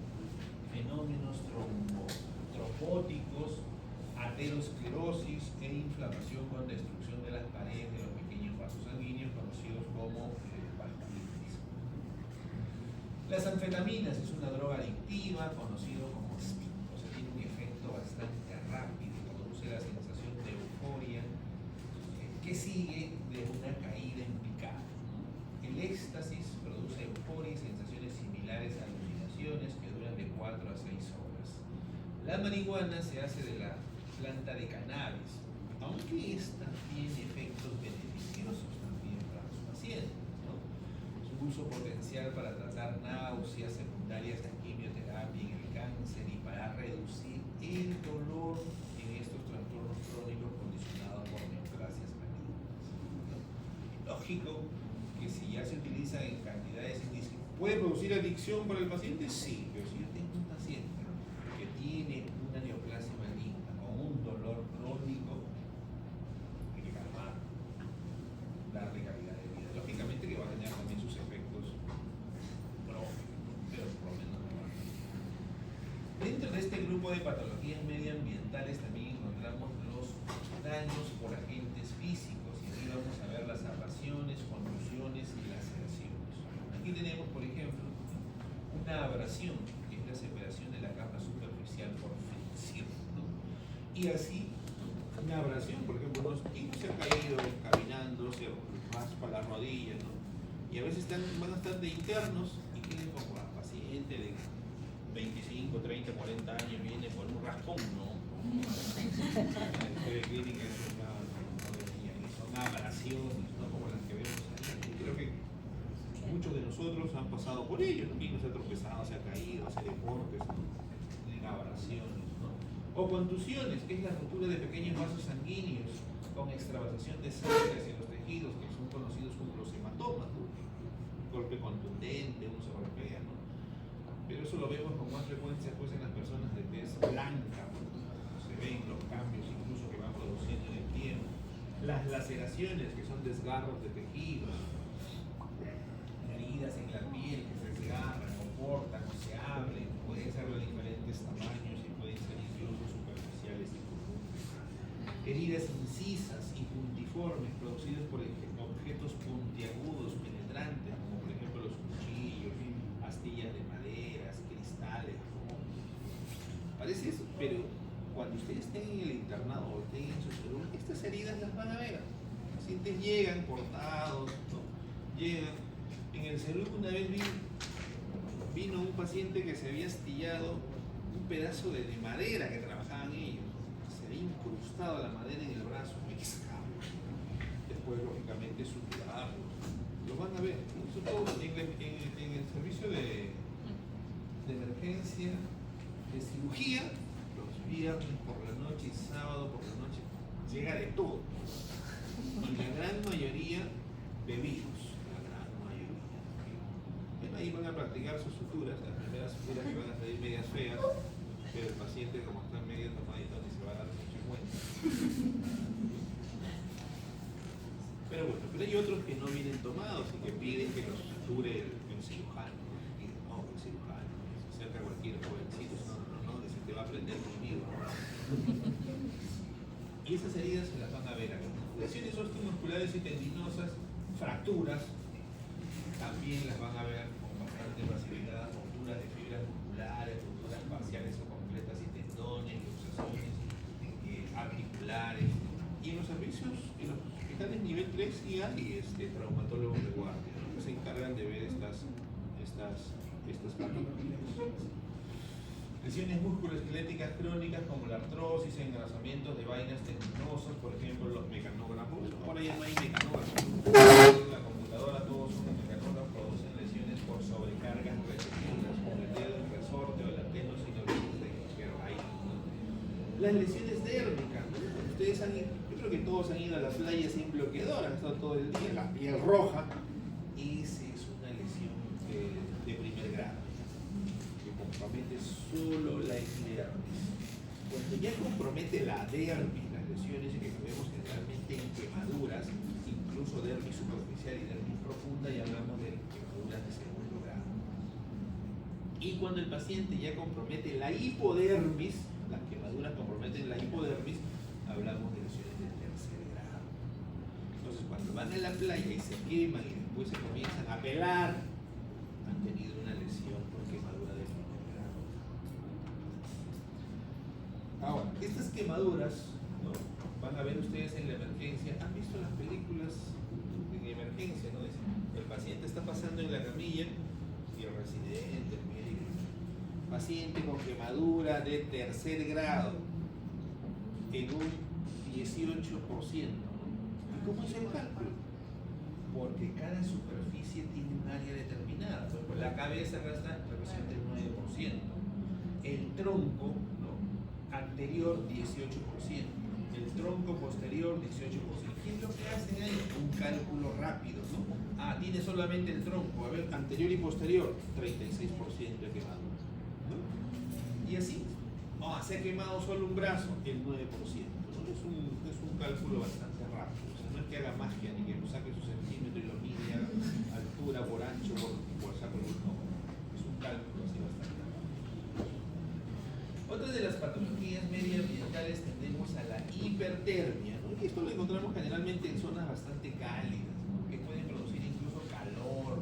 fenómenos trombóticos, aterosclerosis e inflamación con destrucción de las paredes de los pequeños vasos sanguíneos conocidos como vasculitis. Las anfetaminas es una droga adictiva conocido como speed, o sea, tiene un efecto bastante rápido, produce la sensación de euforia que sigue de una caída en picado. El éxtasis produce euforia y sensaciones similares a alucinaciones que duran de 4 a 6 horas. La marihuana se hace de la planta de cannabis, aunque esta tiene efectos beneficiosos también para los pacientes, ¿no? Su uso potencial para tratar náuseas secundarias de quimioterapia en el cáncer y para reducir el dolor en estos trastornos crónicos condicionados por neoplasias malignas, ¿no? Lógico que si ya se utiliza en cantidades indiscriminadas, ¿puede producir adicción para el paciente? Sí, pero si yo tengo un paciente que tiene una neoplasia maligna o un dolor crónico, hay que calmar, darle calidad de vida. Lógicamente que va a dañar también sus efectos propios, pero por lo menos no va a dañar. Dentro de este grupo de patologías medioambientales también encontramos los daños por agentes físicos. Vamos a ver las abrasiones, contusiones y laceraciones. Aquí tenemos, por ejemplo, una abrasión, que es la separación de la capa superficial por fricción, ¿no? Y así, una abrasión, por ejemplo, unos chicos se han caído caminando, se raspa la rodilla, ¿no? Y a veces van a estar de internos y tienen como a paciente de 25, 30, 40 años, viene por un raspón, ¿no? De clínica es son abrasiones, ¿no? Como las que vemos ahí. Creo que muchos de nosotros han pasado por ello, ¿no? Y se ha tropezado, se ha caído, hace deportes, ¿no? Tienen abrasiones, ¿no? O contusiones, que es la rotura de pequeños vasos sanguíneos con extravasación de sangre hacia los tejidos, que son conocidos como los hematomas, ¿no? Golpe contundente, uno se golpea, ¿no? Pero eso lo vemos con más frecuencia pues, en las personas de tez blanca, ¿no? Se ven los cambios incluso que van produciendo en el tiempo. Las laceraciones, que son desgarros de tejidos, heridas en la piel que se desgarran o cortan o se abren, pueden ser de diferentes tamaños y pueden ser incluso superficiales y profundas. Heridas incisas y puntiformes producidas por objetos puntiagudos penetrantes, como por ejemplo los cuchillos, astillas de maderas, cristales, ¿no? Parece eso, pero cuando ustedes estén en el internado o estén en su salud, estas heridas las van a ver. Los pacientes llegan cortados, ¿no? Llegan. En el salud una vez vino un paciente que se había astillado un pedazo de madera que trabajaban ellos. Se había incrustado la madera en el brazo, después lógicamente suturarlo. Lo van a ver. Eso todo en el servicio de emergencia, de cirugía, los viernes por la noche y sábado por la noche, llega de todo. Y la gran mayoría bebidos, la gran mayoría. Bueno, ahí van a practicar sus suturas, las primeras suturas que van a salir medias feas, pero el paciente como está medio tomadito ni se va a dar mucho cuenta. Pero bueno, pero hay otros que no vienen tomados y que piden que los suture el cirujano. Y no, el cirujano, se acerca cualquier jovencito, no, que se te va a aprender conmigo. Y esas heridas se las van a ver aquí. Lesiones osteomusculares y tendinosas, fracturas, también las van a ver con bastante facilidad, rupturas de fibras musculares, rupturas parciales o completas y tendones, luxaciones articulares. Y en los servicios, en los hospitales nivel 3 sí hay traumatólogos de guardia, ¿no? Que se encargan de ver estas patologías. Lesiones musculoesqueléticas crónicas como la artrosis, engrasamientos de vainas tendinosas, por ejemplo los mecanógrafos. Ahora ya no hay mecanógrafos. La computadora, todos son mecanógrafos, producen lesiones por sobrecargas repetidas, como el dedo, el resorte o el adenosinobis de raíz, ¿no? Las lesiones dérmicas, ¿no? Ustedes han ido, yo creo que todos han ido a la playa sin bloqueador, han estado todo el día, la piel roja. Esa es una lesión de primer grado, que compromete solo la epidermis. Cuando ya compromete la dermis, las lesiones que vemos generalmente en quemaduras, incluso dermis superficial y dermis profunda, y hablamos de quemaduras de segundo grado. Y cuando el paciente ya compromete la hipodermis, las quemaduras comprometen la hipodermis, hablamos de lesiones de tercer grado. Entonces, cuando van a la playa y se queman y después se comienzan a pelar, han tenido una lesión por quemadura de primer grado. Ahora, estas quemaduras, ¿no? Van a ver ustedes en la emergencia. ¿Han visto las películas en emergencia, ¿no? El paciente está pasando en la camilla y el residente, el médico, paciente con quemadura de tercer grado en un 18%, ¿no? ¿Y cómo es el cálculo? Porque cada superficie tiene un área determinada. Por ejemplo, la cabeza representa el 9%, el tronco, ¿no? Anterior 18%, el tronco posterior 18%. ¿Qué es lo que hacen ahí? Un cálculo rápido, ¿no? Ah, tiene solamente el tronco, a ver, anterior y posterior, 36% de quemadura, ¿no? Y así, se ha quemado solo un brazo, el 9%, ¿no? Es un cálculo bastante rápido. O sea, no es que haga magia ni que lo saque su centímetro y lo mide a altura por ancho por saco, no. Es un cálculo así bastante rápido. Otra de las patologías medioambientales tendemos a la hipertermia, ¿no? Y esto lo encontramos generalmente en zonas bastante cálidas, ¿no? Que pueden producir incluso calor.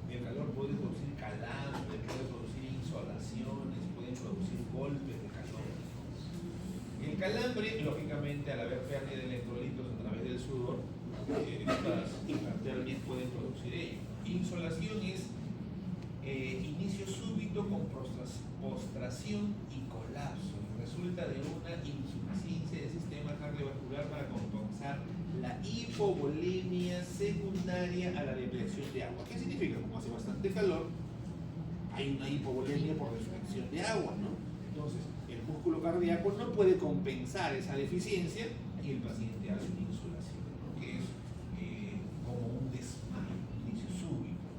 El calor puede producir calambre, puede producir insolaciones, pueden producir golpes de calor. El calambre, lógicamente, al haber pérdida de electrolitos a través del sudor, estas hipertermias pueden producir ello. Insolación es inicio súbito con postración y colapso. Resulta de una insuficiencia del sistema cardiovascular para compensar la hipovolemia secundaria a la deflexión de agua. ¿Qué significa? Como hace bastante calor, hay una hipovolemia por deflexión de agua, ¿no? Entonces, el músculo cardíaco no puede compensar esa deficiencia y el paciente hace una insolación, ¿no? Que es como un desmayo, inicio súbito,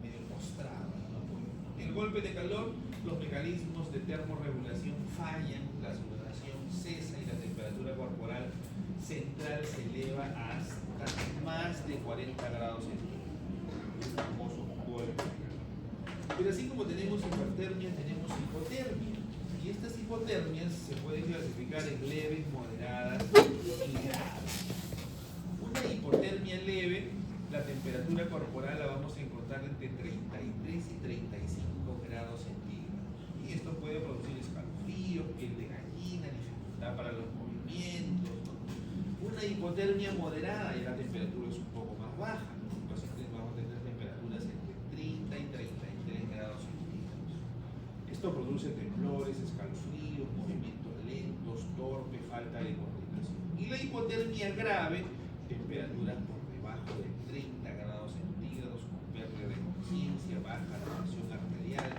medio postrado, ¿no? El golpe de calor, los mecanismos de termorregulación fallan, la sudoración cesa y la temperatura corporal central se eleva hasta más de 40 grados centígrados. El famoso golpe de calor. Pero así como tenemos hipertermia, tenemos hipotermia. Y estas hipotermias se pueden clasificar en leves, moderadas y graves. Una hipotermia leve, la temperatura corporal la vamos a encontrar entre 33 y 35 grados centígrados. Y esto puede producir escalofríos, piel de gallina, dificultad para los movimientos, ¿no? Una hipotermia moderada, ya la temperatura es un poco más baja, ¿no? Los pacientes vamos a tener temperaturas entre 30 y 33 grados centígrados. Esto produce temblores, escalofríos, movimientos lentos, torpe, falta de coordinación. Y la hipotermia grave, temperaturas por debajo de 30 grados centígrados, con pérdida de conciencia, baja la presión arterial,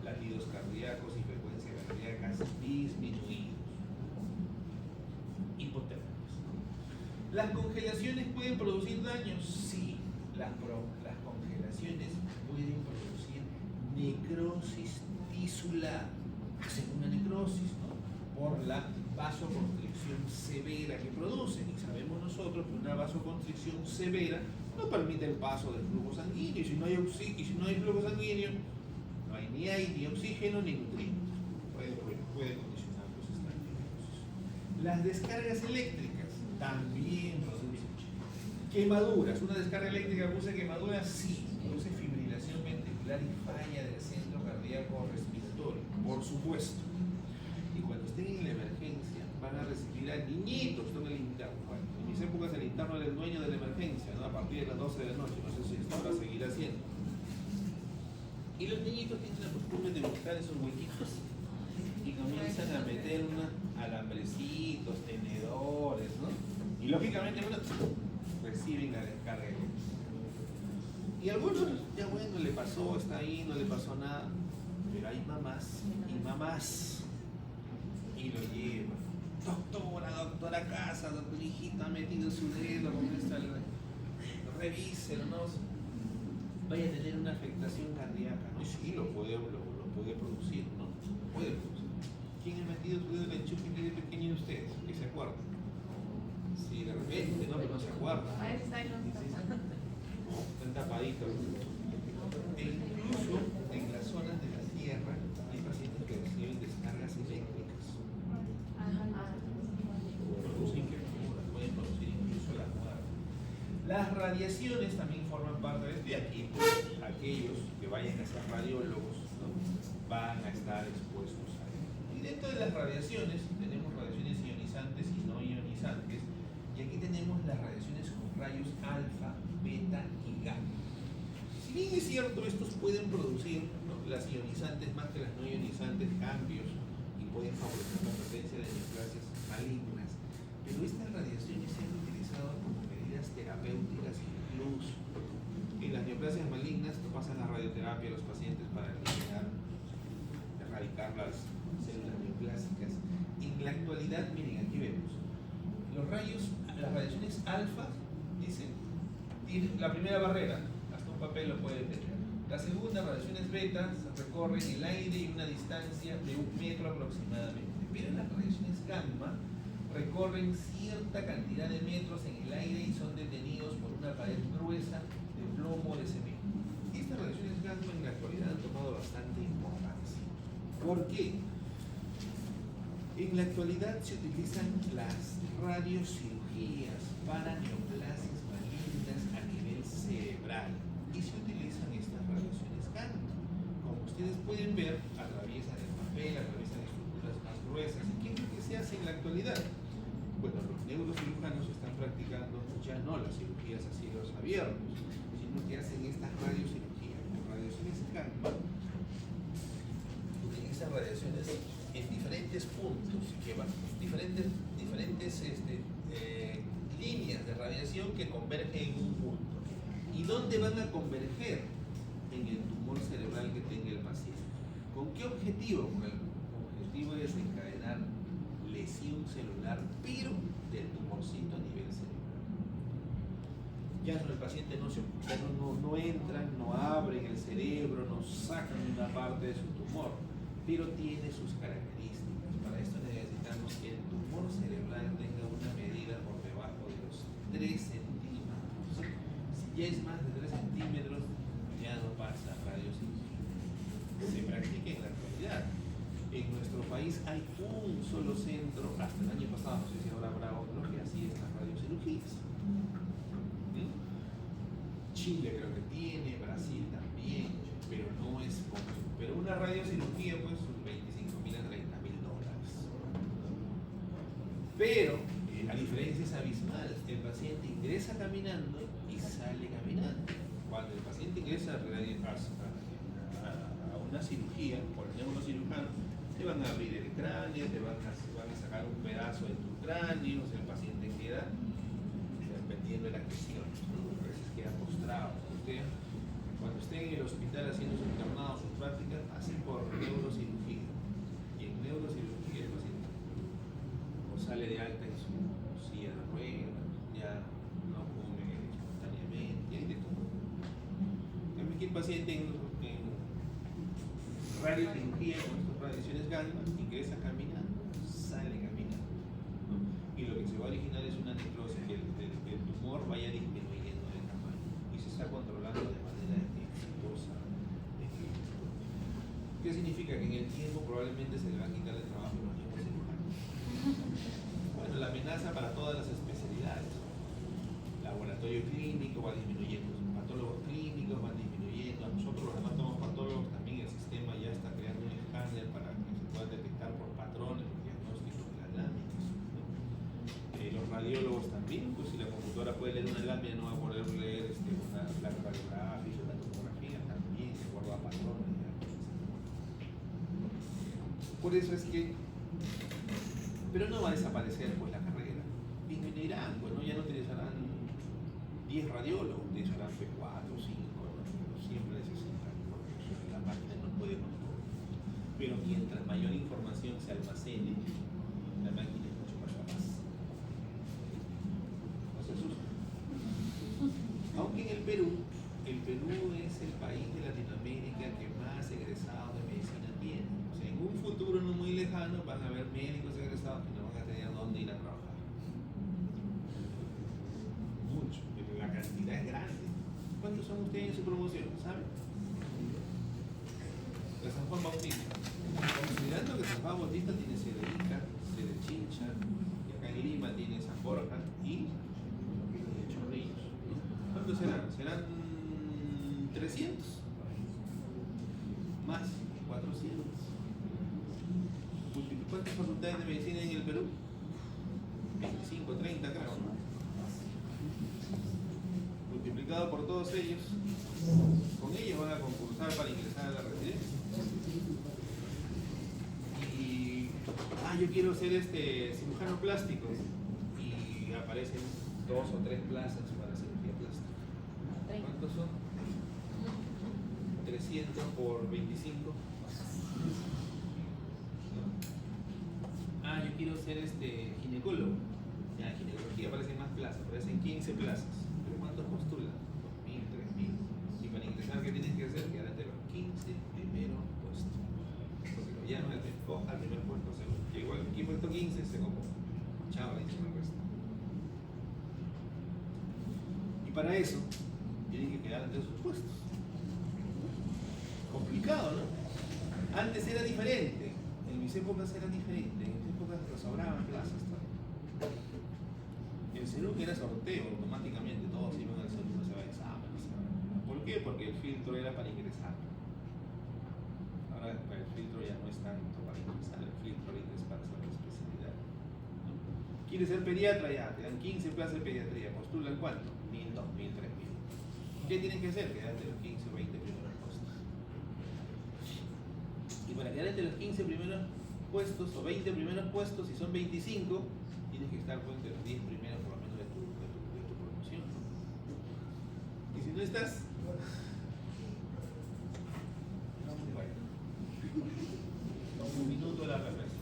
latidos cardíacos y frecuencia cardíaca disminuidos. Hipotermias. ¿Las congelaciones pueden producir daños? Sí, las congelaciones pueden producir necrosis tisular. Hacen una necrosis, ¿no? Por la vasoconstricción severa que producen. Y sabemos nosotros que una vasoconstricción severa no permite el paso del flujo sanguíneo. Y si no hay flujo sanguíneo, no hay ni aire, ni oxígeno, ni nutrientes. Puede condicionar los estados. Las descargas eléctricas también producen quemaduras. ¿Una descarga eléctrica produce quemaduras? Sí. Produce fibrilación ventricular y falla del centro cardíaco respiratorio, por supuesto. Y cuando estén en la emergencia, van a recibir a niñitos, no el interno. Bueno, en mis épocas el interno era el dueño de la emergencia, ¿no? A partir de las 12 de la noche, no sé si esto ahora seguirá haciendo. Y los niñitos tienen la costumbre de buscar esos huequitos y comienzan a meter alambrecitos, tenedores, ¿no? Y lógicamente, bueno, reciben la descarga eléctrica. Y a algunos, ya bueno, le pasó, está ahí, no le pasó nada. Pero hay mamás y mamás y lo llevan. Doctora casa, doctora hijita, ha metido su dedo, revíselo, ¿no? Vaya a tener una afectación cardíaca, ¿no? Y sí, lo puede producir, ¿no? Puede producir. ¿Quién ha metido su dedo en el enchufe que de pequeño de ustedes? ¿Que se acuerdan? Sí, de repente, ¿no? Pero no se acuerdan. Están tapaditos. E incluso en las zonas de la tierra hay pacientes que reciben descargas eléctricas. Producen quemaduras, pueden producir incluso la muerte. Las radiaciones también forman parte de esto y aquí aquellos que vayan a ser radiólogos, ¿no? Van a estar expuestos a ello. Y dentro de las radiaciones tenemos radiaciones ionizantes y no ionizantes. Y aquí tenemos las radiaciones con rayos alfa, beta y gamma. Si bien es cierto, estos pueden producir, ¿no?, las ionizantes más que las no ionizantes, cambios y pueden favorecer la presencia de neoplasias malignas, pero estas radiaciones se han utilizado como medidas terapéuticas incluso. En las neoplasias malignas no pasan a radioterapia a los pacientes para eliminar, erradicar las células neoplásicas. En la actualidad, miren, aquí vemos las radiaciones alfa, dice, la primera barrera, hasta un papel lo puede tener. La segunda, radiaciones beta, recorren el aire y una distancia de 1 metro aproximadamente. Pero las radiaciones gamma recorren cierta cantidad de metros en el aire y son detenidos por una pared gruesa de plomo de cemento. Estas radiaciones gamma en la actualidad han tomado bastante importancia. ¿Por qué? En la actualidad se utilizan las radiocirugías para neoplasias malignas a nivel cerebral y se utilizan estas radiaciones gamma. Como ustedes pueden ver, atraviesan el papel, atraviesan estructuras más gruesas. ¿Y qué es lo que se hace en la actualidad? Bueno, los neurocirujanos están practicando ya no las cirugías a cielos abiertos, sino que hacen estas radiocirugías con radiaciones gamma. Utilizan radiaciones en diferentes puntos, que van, diferentes líneas de radiación que convergen en un punto. ¿Y dónde van a converger? En el tumor cerebral que tenga el paciente. ¿Con qué objetivo? Con el objetivo objetivo es desencadenar lesión celular, pero del tumorcito a nivel cerebral. Ya no, el paciente no entra, no abre el cerebro, no sacan una parte de su tumor, pero tiene sus características. Para esto necesitamos que el tumor cerebral tenga una medida por debajo de los 3 centímetros. Si ya es más de 3 centímetros, ya no pasa radiocirugía. Se practica en la actualidad. En nuestro país hay un solo centro, hasta el año pasado, no sé si ahora habrá otro, que hacía estas radiocirugías. Chile creo que tiene, Brasil también, pero no es común. Pero una radiocirugía, pues, son $25.000 a $30.000. Pero la diferencia es abismal. El paciente ingresa caminando y sale caminando. Cuando el paciente ingresa a una cirugía, por el neurocirujano, te van a abrir el cráneo, te van a sacar un pedazo de tu cráneo, o sea, el paciente queda dependiendo de la lesión, ¿no? A veces queda postrado. Usted, cuando esté en el hospital haciendo su internado, sus prácticas, así por neurocirugía. Y en neurocirugía el paciente o sale de alta en su silla de ruedas, ya no come espontáneamente, hay de todo. También que el paciente en radiocirugía, con estas radiaciones gamma, ingresa caminando, sale caminando, ¿no? Y lo que se va a originar es una necrosis, que el tumor vaya disminuyendo de tamaño y se está controlando de manera exitosa. ¿Qué significa? Que en el tiempo probablemente se le va a quitar el trabajo a los neurocirujanos. Bueno, la amenaza para todas las especialidades. Laboratorio clínico va disminuyendo, patólogos clínicos van disminuyendo, a nosotros los hematopatólogos también el sistema ya está creando un escáner para que se pueda detectar por patrones los diagnósticos de las láminas, ¿no? Los radiólogos también, pues si la computadora puede leer una lámina, no va a poder leer una placa radiográfica, una tomografía también, de acuerdo a patrones. Por eso es que, pero no va a desaparecer pues la carrera, disminuirán, pues ¿no? Ya no utilizarán 10 radiólogos, utilizarán 4 o 5, ¿no? Pero siempre necesitan, porque la máquina no puede con todo. Pero mientras mayor información se almacene, la máquina es mucho más capaz. Entonces, aunque en el Perú es el país de Latinoamérica que más egresados de medicina tiene. O sea, en un futuro no muy lejano van a haber médicos egresados que no van a tener dónde ir a trabajar. Mucho, pero la cantidad es grande. ¿Cuántos son ustedes en su promoción? ¿Saben? La San Juan Bautista. Considerando que San Juan Bautista tiene sede de Ica, sede de Chincha, y acá en Lima tiene San Borja y Chorrillos. ¿Cuántos serán? ¿Serán 300? Más, 400. ¿Cuántas facultades de medicina hay en el Perú? 25, 30 creo, ¿no? Multiplicado por todos ellos, con ellos van a concursar para ingresar a la residencia. Y yo quiero ser cirujano plástico, y aparecen 2 o 3 plazas para cirugía plástica. ¿Cuántos son? 300 por 25. Yo quiero ser ginecólogo. Ya, en ginecología aparecen más plazas, aparecen 15 plazas. ¿Pero cuántos postulan? 2.000, 3.000. Y para ingresar, ¿qué tienes que hacer? Quedar entre los 15 primeros puestos. Porque lo llaman al primer puesto, llegó al puesto 15, se copó. Chao, le dicen el resto. Y para eso, tienen que quedar entre sus puestos. Complicado, ¿no? Antes era diferente. En mis épocas era diferente. En mis épocas nos sobraban plazas. El CERUC era sorteo, automáticamente todos iban al CERUC, no se va a exámenes. ¿Por qué? Porque el filtro era para ingresar. Ahora el filtro ya no es tanto para ingresar, el filtro ahorita es para hacer la especialidad, ¿no? ¿Quieres ser pediatra? Ya, te dan 15 plazas de pediatría. ¿Postulan cuánto? 1.000, 2.000, 3.000. ¿Qué tienes que hacer? Quedarte los 15 o 20 primeros puestos. Y para quedar entre los 15 primeros puestos o 20 primeros puestos, si son 25, tienes que estar pues, entre los 10 primeros por lo menos de tu promoción, ¿no? Y si no estás, bueno, un minuto de la reflexión.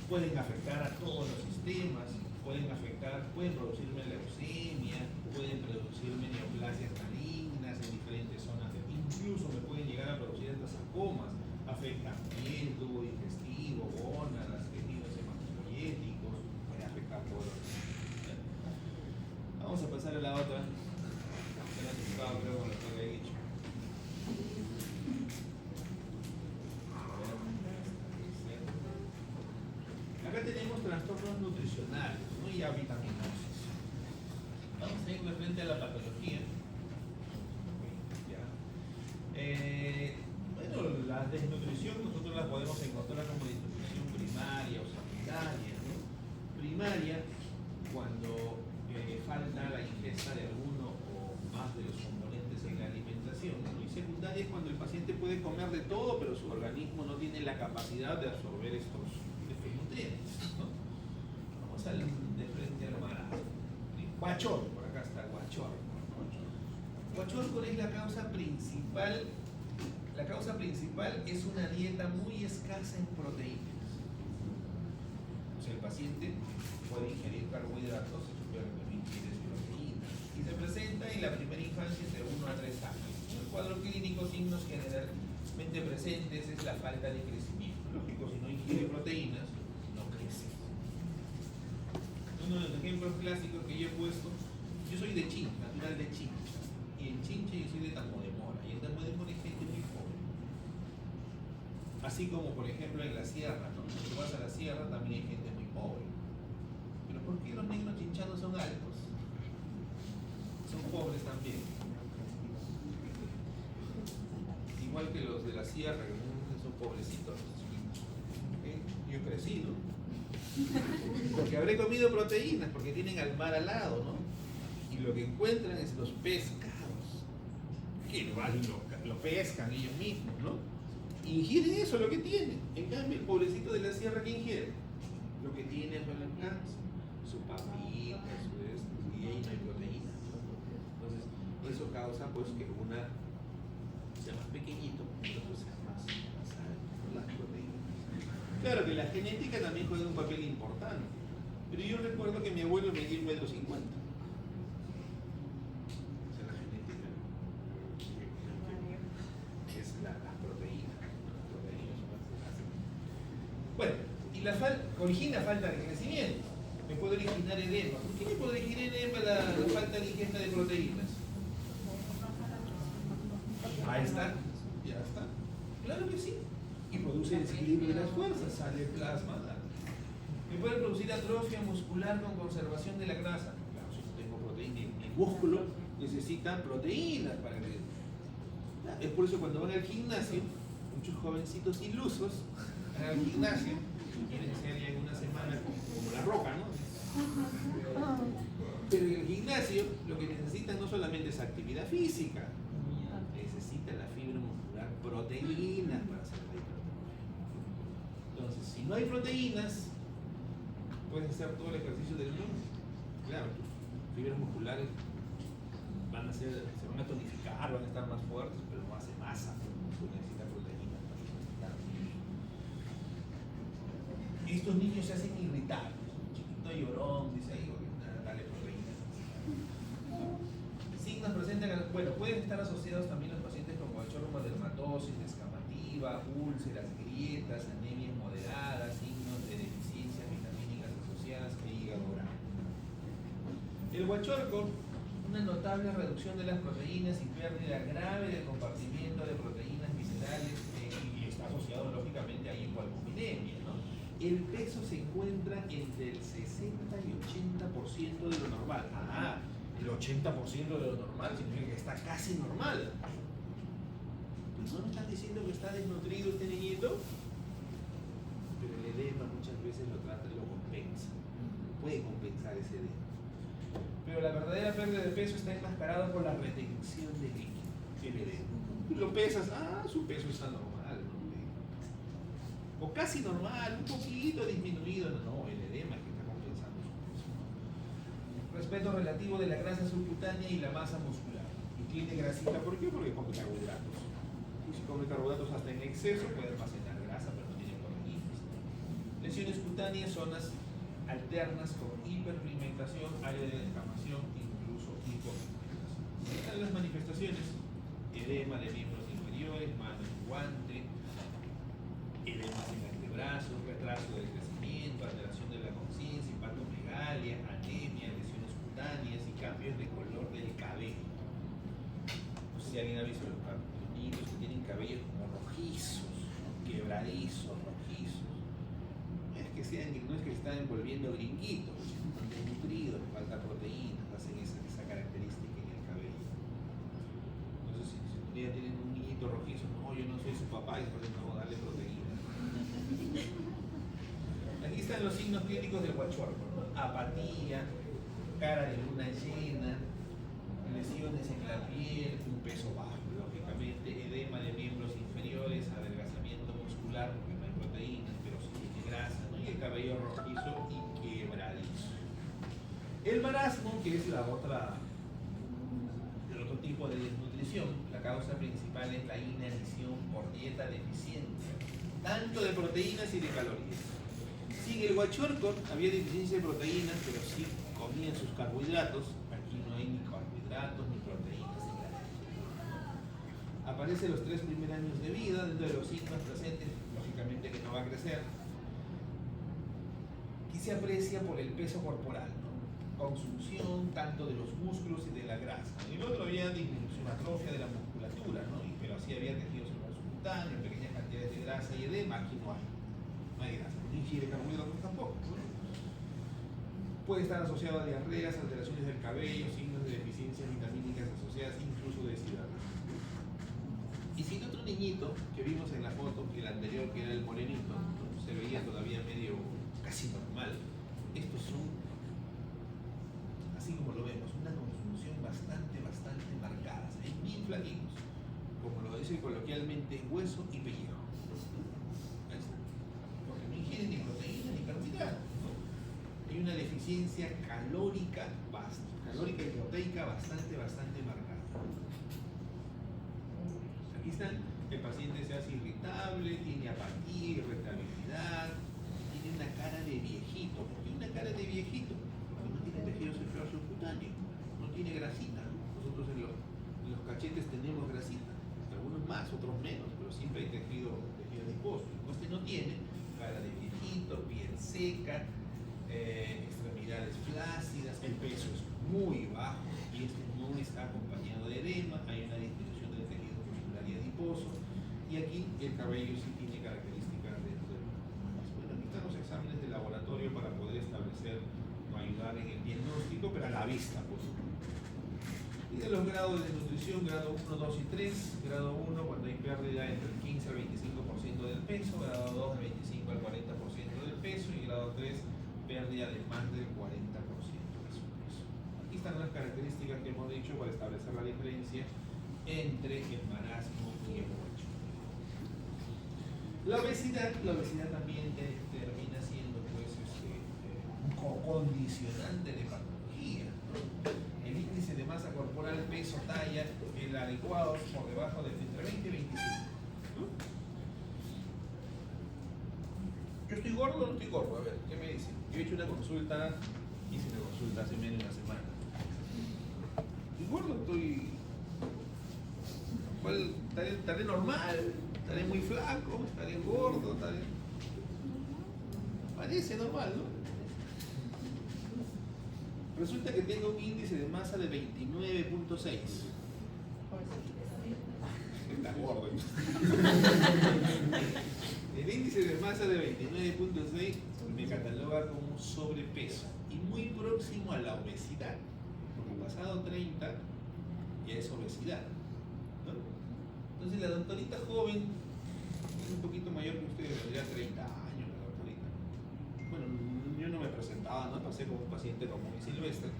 pueden afectar a todos los sistemas, pueden producirme leucemia, pueden producirme neoplasias malignas en diferentes zonas, incluso me pueden llegar a producir hasta sarcomas, afectan piel, tubo digestivo, gónadas, tejidos hematopoyéticos, puede afectar todo lo demás. Vamos a pasar a la otra. Se lo he anticipado, creo, con lo que he dicho. Acá tenemos trastornos nutricionales, ¿no? Y avitaminosis. Vamos a ir de frente a la patología. Ya. Bueno, la desnutrición nosotros la podemos encontrar como desnutrición primaria o secundaria, ¿no? Primaria, cuando falta la ingesta de alguno o más de los componentes en la alimentación, ¿no? Y secundaria es cuando el paciente puede comer de todo, pero su organismo no tiene la capacidad de absorber estos nutrientes, ¿no? Vamos al de frente al marado. Guachor, por acá está guachor. Guachor es la causa principal. La causa principal es una dieta muy escasa en proteínas. O sea, el paciente puede ingerir carbohidratos, pero no ingiere proteínas. Y se presenta en la primera infancia entre 1 a 3 años. El cuadro clínico, signos generalmente presentes, es la falta de crecimiento. Lógico, si no ingiere proteínas, no crece. Uno de los ejemplos clásicos que yo he puesto, yo soy de Chincha, natural de Chincha. Y en Chincha yo soy de Tambo de Mora. Y en Tambo de Mora hay gente muy pobre. Así como, por ejemplo, en la sierra, ¿no? Si vas a la sierra también hay gente muy pobre. Pero ¿por qué los negros chinchanos son altos? Son pobres también. Igual que los de la sierra, que son pobrecitos. ¿Okay? Yo crecí, ¿no? Porque habré comido proteínas, porque tienen al mar al lado, ¿no? Y lo que encuentran es los pescados. Que lo pescan ellos mismos, ¿no? Ingieren eso, lo que tienen. En cambio, el pobrecito de la sierra, ¿qué ingiere? Lo que tiene es el alcance. Su papita, su esto, y ahí no hay proteína. Entonces, eso causa pues que una sea más pequeñito y el otro sea más alto, las proteínas. Claro que la genética también juega un papel importante. Pero yo recuerdo que mi abuelo medía 1,50 metros. Bueno, y la origina falta de crecimiento. Me puede originar edema. ¿Por qué me puede originar edema la falta de ingesta de proteínas? Ahí está, ya está. Claro que sí. Y produce desequilibrio de las fuerzas, sale plasma. Me puede producir atrofia muscular con conservación de la grasa. Claro, si no tengo proteína, el músculo necesita proteínas para que. Es por eso cuando van al gimnasio, muchos jovencitos ilusos al gimnasio, quieren ser ya en una semana como la Roca, ¿no? Pero en el gimnasio lo que necesitan no solamente es actividad física, necesitan la fibra muscular, proteínas para hacer la hipertrofia. Entonces, si no hay proteínas, puedes hacer todo el ejercicio del mundo. Claro, tus fibras musculares se van a tonificar, van a estar más fuertes, pero no hace masa, necesita proteínas para alimentar. Estos niños se hacen irritables, un chiquito llorón, dice ahí, dale proteína. Signos presentan, bueno, pueden estar asociados también los pacientes con bochorno, dermatosis, descamativa, úlceras, grietas, anemias moderadas, signos de deficiencias vitamínicas asociadas e hígado graso. El guachorco, una notable reducción de las proteínas y pérdida grave del compartimiento de proteínas viscerales y está asociado lógicamente a hipoalbuminemia, ¿no? El peso se encuentra entre el 60 y 80% de lo normal. Ah, el 80% de lo normal significa que está casi normal. Pues no nos están diciendo que está desnutrido este niñito, pero el edema muchas veces lo trata y lo compensa. Puede compensar ese edema. Pero la verdadera pérdida de peso está enmascarada por la retención de líquido, el edema. Lo pesas, su peso está normal, ¿no? O casi normal, un poquito disminuido, no, el edema es que está compensando su peso. Respeto relativo de la grasa subcutánea y la masa muscular. Y tiene grasita, ¿por qué? Porque come carbohidratos. Y si come carbohidratos hasta en exceso puede almacenar grasa, pero no tiene proteínas. lesiones cutáneas, zonas alternas con hiperpigmentación, área de descamación, incluso hipopigmentación. Las manifestaciones: edema de miembros inferiores, mano en guante, edema en antebrazos, retraso del crecimiento, alteración de la conciencia, hepatomegalia, anemia, lesiones cutáneas y cambios de color del cabello. No sé si alguien ha visto los niños que tienen cabellos como rojizos, quebradizos, rojizos. No es que se están volviendo gringuitos, están desnutridos, les falta proteínas, hacen esa característica en el cabello. Entonces, si un día tienen un niñito rojizo, no, yo no soy su papá, y por eso no darle proteína. Aquí están los signos clínicos del guachorco, ¿no? Apatía, cara de luna llena, lesiones en la piel, un peso bajo, lógicamente, edema de miembros inferiores, adelgazamiento muscular, porque no hay proteínas, pero sí tiene grasa, ¿no? Y el cabello rojizo y quebradizo. El marasmo, que es el otro tipo de desnutrición, la causa principal es la inanición por dieta deficiente, tanto de proteínas y de calorías. Sí, en el guachorco había deficiencia de proteínas, pero sí comían sus carbohidratos. Aquí no hay ni carbohidratos ni proteínas. Aparece los 3 primeros años de vida. Dentro de los signos presentes, lógicamente que no va a crecer, y se aprecia por el peso corporal, ¿no? Consunción tanto de los músculos y de la grasa. En el otro había disminución, atrofia de la musculatura, ¿no? Pero así había tejidos subcutáneos, pequeñas cantidades de grasa y edema. Aquí no hay grasa. No ingiere carbohidratos tampoco, ¿no? Puede estar asociado a diarreas, alteraciones del cabello, signos de deficiencias vitamínicas asociadas, incluso de deshidratación. Y si el otro niñito que vimos en la foto, el anterior que era el morenito, ¿no? Se veía todavía medio casi normal. Estos son, así como lo vemos, una consunción bastante marcada. Se ven bien flaquitos, como lo dice coloquialmente, hueso y pellejo. Porque no ingieren ni proteína ni carbohidratos, ¿no? Hay una deficiencia calórica y proteica bastante marcada. Aquí están: el paciente se hace irritable, tiene apatía, irritabilidad, tiene una cara de viejito. ¿Por qué una cara de viejito? Porque no tiene tejido celular subcutáneo, no tiene grasita. Nosotros en los cachetes tenemos grasita, algunos más, otros menos, pero siempre hay tejido adiposo. Este no tiene cara de viejito, piel seca, extremidades flácidas, el peso es muy bajo y este no está acompañado de edema, hay una disminución del tejido muscular y adiposo, y aquí el cabello sí tiene características de bueno, aquí están los exámenes de laboratorio para poder establecer o ayudar en el diagnóstico, pero a la vista, pues. Y de los grados de nutrición: grado 1, 2 y 3. Grado 1 cuando hay pérdida entre el 15 al 25% del peso, grado 2 del 25 al 40% del peso, y grado 3 pérdida de más del 40% de su peso. Aquí están las características que hemos dicho para establecer la diferencia entre el marasmo y el guachorco. La obesidad también termina siendo pues, un condicionante de patología, ¿no? El índice de masa corporal, peso, talla, el adecuado por debajo de entre 20 y 25. ¿No? ¿Yo estoy gordo o no estoy gordo? A ver, ¿qué me dicen? Yo he hecho una consulta, hice una consulta hace menos de una semana. ¿Estoy gordo? ¿Estaré normal? ¿Estaré muy flaco? ¿Estaré gordo? Parece normal, ¿no? Resulta que tengo un índice de masa de 29.6. Está gordo. El índice de masa de 29.6 me cataloga como sobrepeso y muy próximo a la obesidad, porque pasado 30 ya es obesidad, ¿no? Entonces la doctorita joven es un poquito mayor que ustedes, tendría 30 años la doctorita. Bueno, yo no me presentaba, ¿no? Pasé como un paciente común y silvestre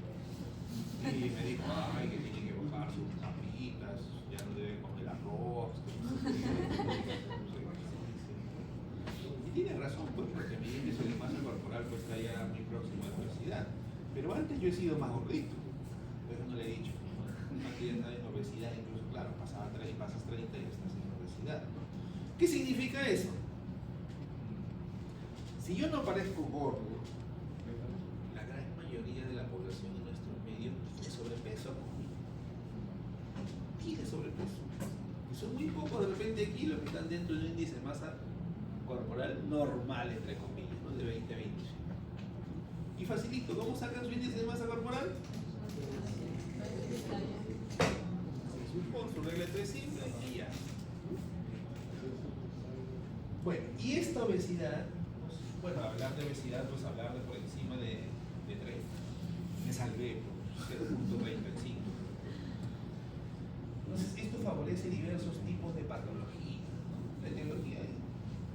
y me dijo, ay, que tiene que bajar sus papitas, ya no debe comer arroz, y tiene razón, pues, porque mi índice de masa corporal pues está ya muy próximo a la obesidad. Pero antes yo he sido más gordito, pero no le he dicho, ¿no? Antes ya estaba en obesidad, incluso, claro, pasas 30 y estás en obesidad, ¿no? ¿Qué significa eso? Si yo no parezco gordo, la gran mayoría de la población en nuestro medio tiene sobrepeso. Tiene sobrepeso. Y son muy pocos de repente aquí los que están dentro de un índice de masa corporal normal, entre comillas, ¿no? De 20 a 25. Y facilito, ¿cómo sacan su índice de masa corporal? Con su regla de 3 simple y ya. Bueno, y esta obesidad, pues, bueno, hablar de obesidad, pues hablar de por encima de 30. Me salvé por 0.35. Entonces, esto favorece diversos tipos de patologías, ¿no? La etiología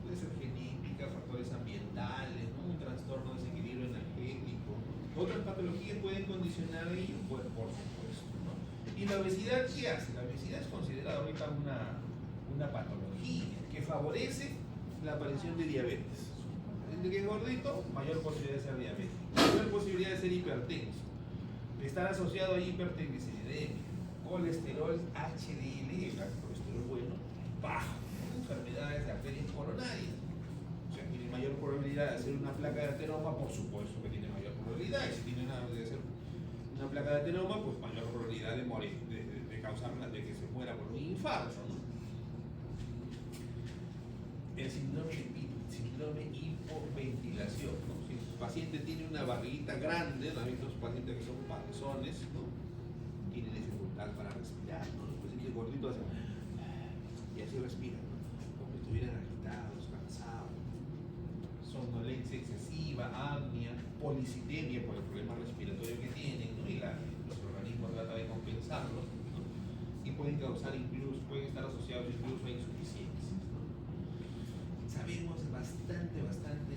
puede ser genética, factores ambientales, ¿no? Un trastorno de desequilibrio energético. Otras patologías pueden condicionar ello, pues, por supuesto, ¿no? ¿Y la obesidad qué hace? La obesidad es considerada ahorita una patología que favorece la aparición de diabetes. El que es gordito, mayor posibilidad de ser diabético, mayor posibilidad de ser hipertenso, estar asociado a hipertrigliceridemia, colesterol HDL, el colesterol bueno, bajo, enfermedades de arterias coronarias. O sea, tiene mayor probabilidad de hacer una placa de ateroma, por supuesto que tiene mayor probabilidad, y si tiene de hacer una placa de ateroma, pues mayor probabilidad de morir, de causar, de que se muera por un infarto, ¿no? El síndrome hipoventilación, ¿no? Si el paciente tiene una barriguita grande, ¿no? Hay otros pacientes que son panzones, ¿no? Tienen dificultad para respirar, ¿no? Los pacientes gorditos hacen y así respiran, ¿no? Como si estuvieran agitados, cansados, somnolencia excesiva, apnea, policitemia por el problema respiratorio que tienen, ¿no? Y los organismos tratan de compensarlo, ¿no? Y pueden causar incluso, pueden estar asociados incluso a insuficiencias, ¿no? Sabemos bastante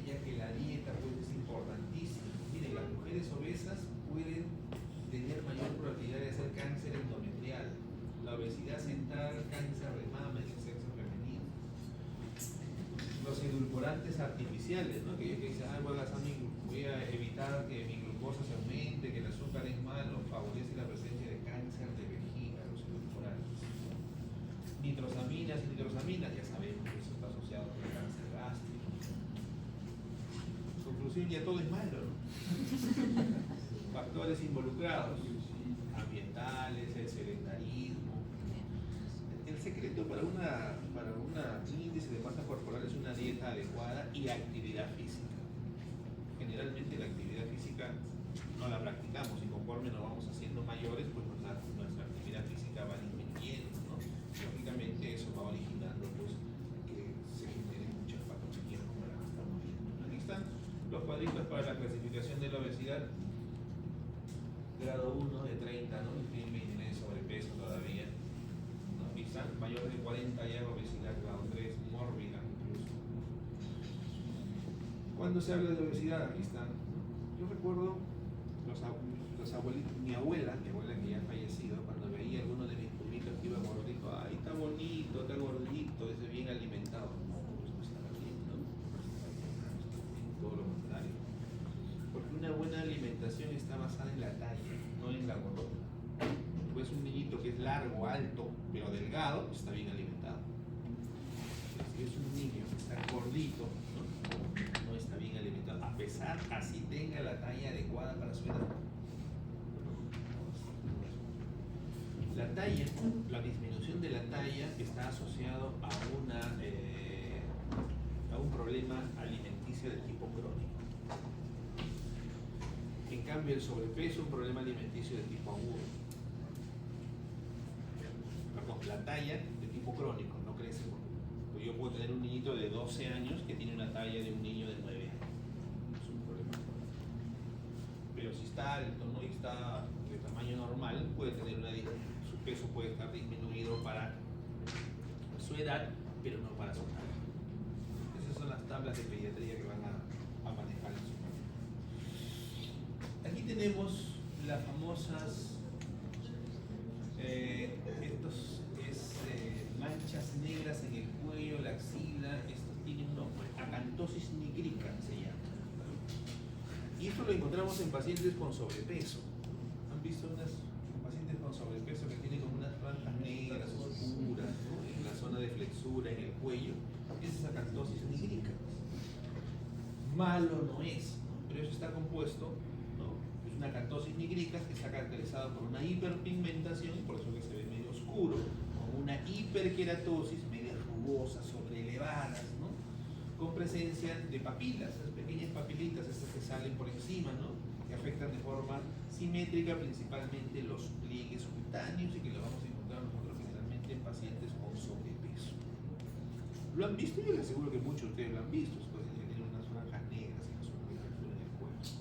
ya que la dieta pues es importantísima. Miren, las mujeres obesas pueden tener mayor probabilidad de hacer cáncer endometrial, la obesidad central, cáncer de mama en el sexo femenino. Los edulcorantes artificiales, ¿no? Que dicen, voy a evitar que mi glucosa se aumente, que el azúcar es malo, favorece la presencia de cáncer de vejiga, los edulcorantes. Nitrosaminas y nitrosaminas, ya sabemos que eso está asociado con el cáncer gástrico. Conclusión, ya todo es malo, ¿no? Factores involucrados, ambientales, el sedentarismo. El secreto para un índice de masa corporal es una dieta adecuada y actividad física. Generalmente la actividad física no la practicamos y conforme nos vamos haciendo mayores, pues nuestra actividad física va disminuyendo, ¿no? Lógicamente eso va originando pues que se generen muchas patologías como las que estamos viendo. Aquí están los cuadritos para la clasificación de la obesidad. Grado 1 de 30, ¿no? Tienen 29 sobrepeso todavía, ¿no? Y están mayores de 40 ya obesidad grado 3, mórbida incluso. Cuando se habla de obesidad, aquí están. Yo recuerdo los abuelitos, mi abuela que ya ha fallecido, cuando veía a alguno de mis primitos que iba gordito, ay, está bonito, está gordito, ese bien alimentado. No, pues no está bien, ¿no? Todo lo contrario. Porque una buena alimentación está basada en la talla, no en la gordura. Pues un niñito que es largo, alto, pero delgado, está bien alimentado. Si es un niño que está gordito, no está bien alimentado, a pesar así tenga la talla adecuada para su edad. La talla, la disminución de la talla está asociado a un problema alimenticio de tipo crónico. En cambio, el sobrepeso es un problema alimenticio de tipo agudo. Perdón, la talla de tipo crónico no crece. Porque yo puedo tener un niñito de 12 años que tiene una talla de un niño de 9 años. Es un problema crónico. Pero si está alto, ¿no? Y está de tamaño normal, puede tener su peso puede estar disminuido para su edad, pero no para su talla. Esas son las tablas de pediatría que van a manejar en su casa. Aquí tenemos las famosas manchas negras en el cuello, la axila. Estos tienen un nombre, acantosis nigrica se llama. Y esto lo encontramos en pacientes con sobrepeso. ¿Han visto unas pacientes con sobrepeso que tienen como unas franjas negras oscuras, ¿no? En la zona de flexura, en el cuello? Esa es acantosis nigrica. malo no es, ¿no? Pero eso está compuesto, ¿no? Es una acanthosis nigrica que está caracterizada por una hiperpigmentación, por eso que se ve medio oscuro, con una hiperkeratosis, medias rugosas, sobreelevadas, ¿no? Con presencia de papilas, las pequeñas papilitas, estas que salen por encima, ¿no? Que afectan de forma simétrica principalmente los pliegues cutáneos y que lo vamos a encontrar nosotros generalmente en pacientes con sobrepeso. ¿Lo han visto? Yo les aseguro que muchos de ustedes lo han visto, después de que tienen unas franjas negras y unas franjas en el cuello.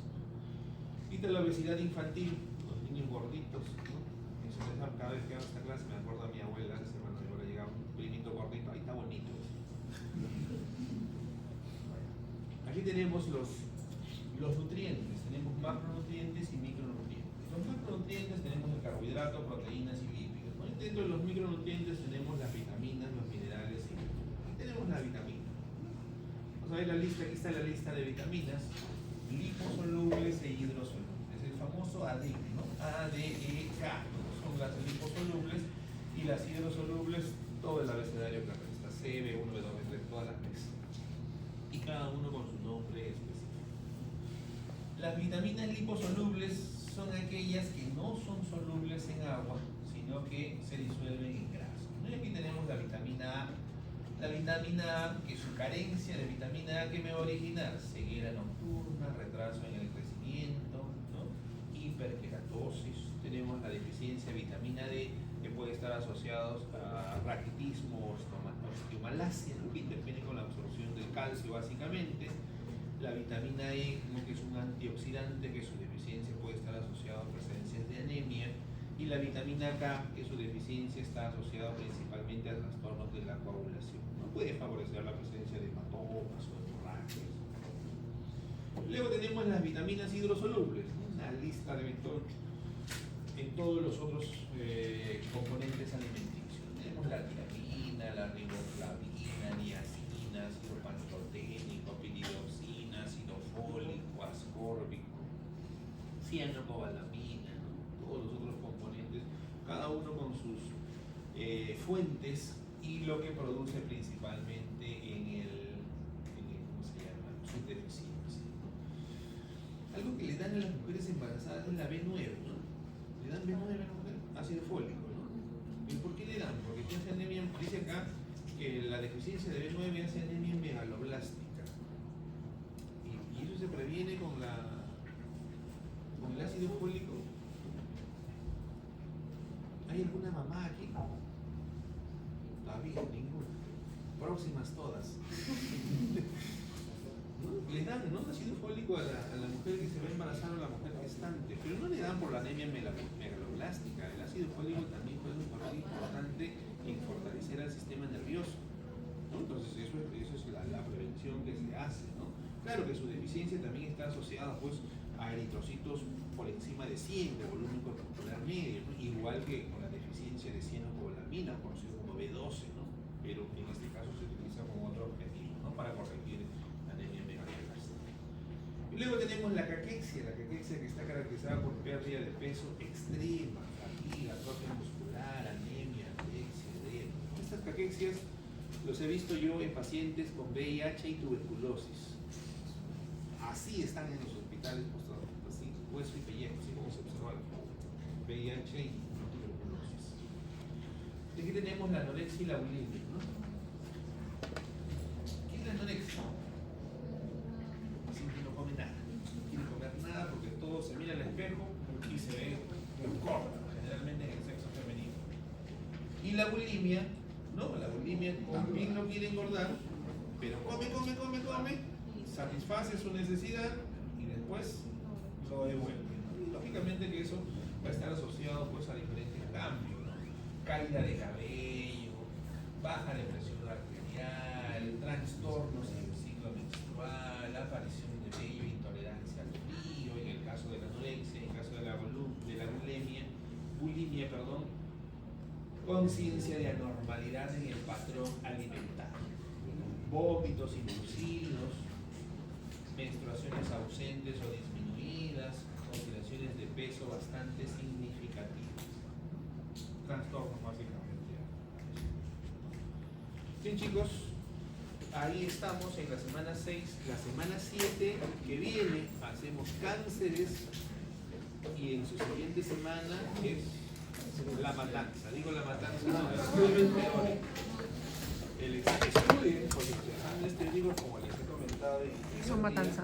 Quita la obesidad infantil, los niños gorditos, ¿no? Eso cada vez que hago esta clase me acuerdo a mi abuela, ese hermano de ahora llegaba un primito gordito, ahí está bonito. Aquí tenemos los nutrientes, tenemos macronutrientes y micronutrientes. Los macronutrientes tenemos el carbohidrato, proteínas y lípidos, ¿no? Y dentro de los micronutrientes tenemos las vitaminas, los minerales y tenemos la vitamina. Vamos a ver la lista, aquí está la lista de vitaminas liposolubles e hidrosolubles, el famoso AD, ¿no? A, D, E, K, ¿no? Son las liposolubles y las hidrosolubles, todo el abecedario que resta, C, B1, B2, B3, todas las Bs. Y cada uno con su nombre específico. Las vitaminas liposolubles son aquellas que no son solubles en agua, sino que se disuelven en grasa, ¿no? Y aquí tenemos la vitamina A. La vitamina A, que su carencia de vitamina A que me va a originar ceguera nocturna, retraso en el crecimiento, ¿no? Hiperkeratosis. Tenemos la deficiencia de vitamina D, que puede estar asociados a raquitismo o osteomalacia, ¿no? Que interviene con la absorción del calcio básicamente. La vitamina E, ¿no? Que es un antioxidante, que su deficiencia puede estar asociada a presencias de anemia. Y la vitamina K, que su deficiencia está asociada principalmente a trastornos de la coagulación. No puede favorecer la presencia de hematomas o hemorragias. Luego tenemos las vitaminas hidrosolubles, ¿no? Una lista de 28 en todos los otros componentes alimenticios. Tenemos la tiramina, la riboflavina, niacina, ácido pantoténico, piridoxina, ácido fólico, ascórbico, cianocobalamina, ¿no? Todos los otros componentes, cada uno con sus fuentes y lo que produce principalmente en ¿cómo se llama? Su deficiencia, ¿no? Algo que le dan a las mujeres embarazadas es la B9, ¿no? Le dan B9 a la mujer, ácido fólico, ¿no? ¿Y por qué le dan? Porque hace anemia, dice acá que la deficiencia de B9 hace anemia megaloblástica. Y eso se previene con el ácido fólico. ¿Hay alguna mamá aquí? Todavía ninguna. Próximas todas. ¿No? Le dan, ¿no? Ácido fólico a la mujer que se va a embarazar o a la mujer gestante, pero no le dan por la anemia megaloblástica. El ácido fólico también juega un papel importante en fortalecer al sistema nervioso, ¿no? Entonces eso es la prevención que se hace, ¿no? Claro que su deficiencia también está asociada pues a eritrocitos por encima de 100 de volumen corpuscular medio, ¿no? Igual que con la deficiencia de cianocobalamina, conocido como B12, ¿no? Pero en este caso se utiliza como otro objetivo, ¿no? Para corregir la anemia megaloblástica. Y luego tenemos la caquexia que está caracterizada por pérdida de peso extrema, fatiga, atrofia muscular, anemia, anorexia, edema. Estas caquexias los he visto yo en pacientes con VIH y tuberculosis. Así están en los hospitales postrados, así, hueso y pellejo, así como se observa VIH y tuberculosis. Y aquí tenemos la anorexia y la bulimia, ¿no? ¿Qué es la anorexia? Así que no come nada, no quiere comer nada porque todo se mira al espejo y se ve gorda, generalmente en el sexo femenino. Y la bulimia, no, la bulimia también no quiere engordar, pero come, satisface su necesidad y después lo devuelve, ¿no? Y lógicamente que eso va a estar asociado pues a diferentes cambios, ¿no? Caída de cabello, baja de presión arterial, trastornos en el ciclo menstrual, aparición de vello, intolerancia al frío, en el caso de la anorexia, en el caso de la bulimia, conciencia de anormalidad en el patrón alimentario, vómitos impulsivos, menstruaciones ausentes o disminuidas, oscilaciones de peso bastante significativas, trastornos básicamente. Bien chicos, ahí estamos en la semana 6, la semana 7 que viene hacemos cánceres y en su siguiente semana es la matanza. Digo la matanza, no, es peor. El examen, estudien, porque los exámenes técnicos, como les he comentado, Son matanza.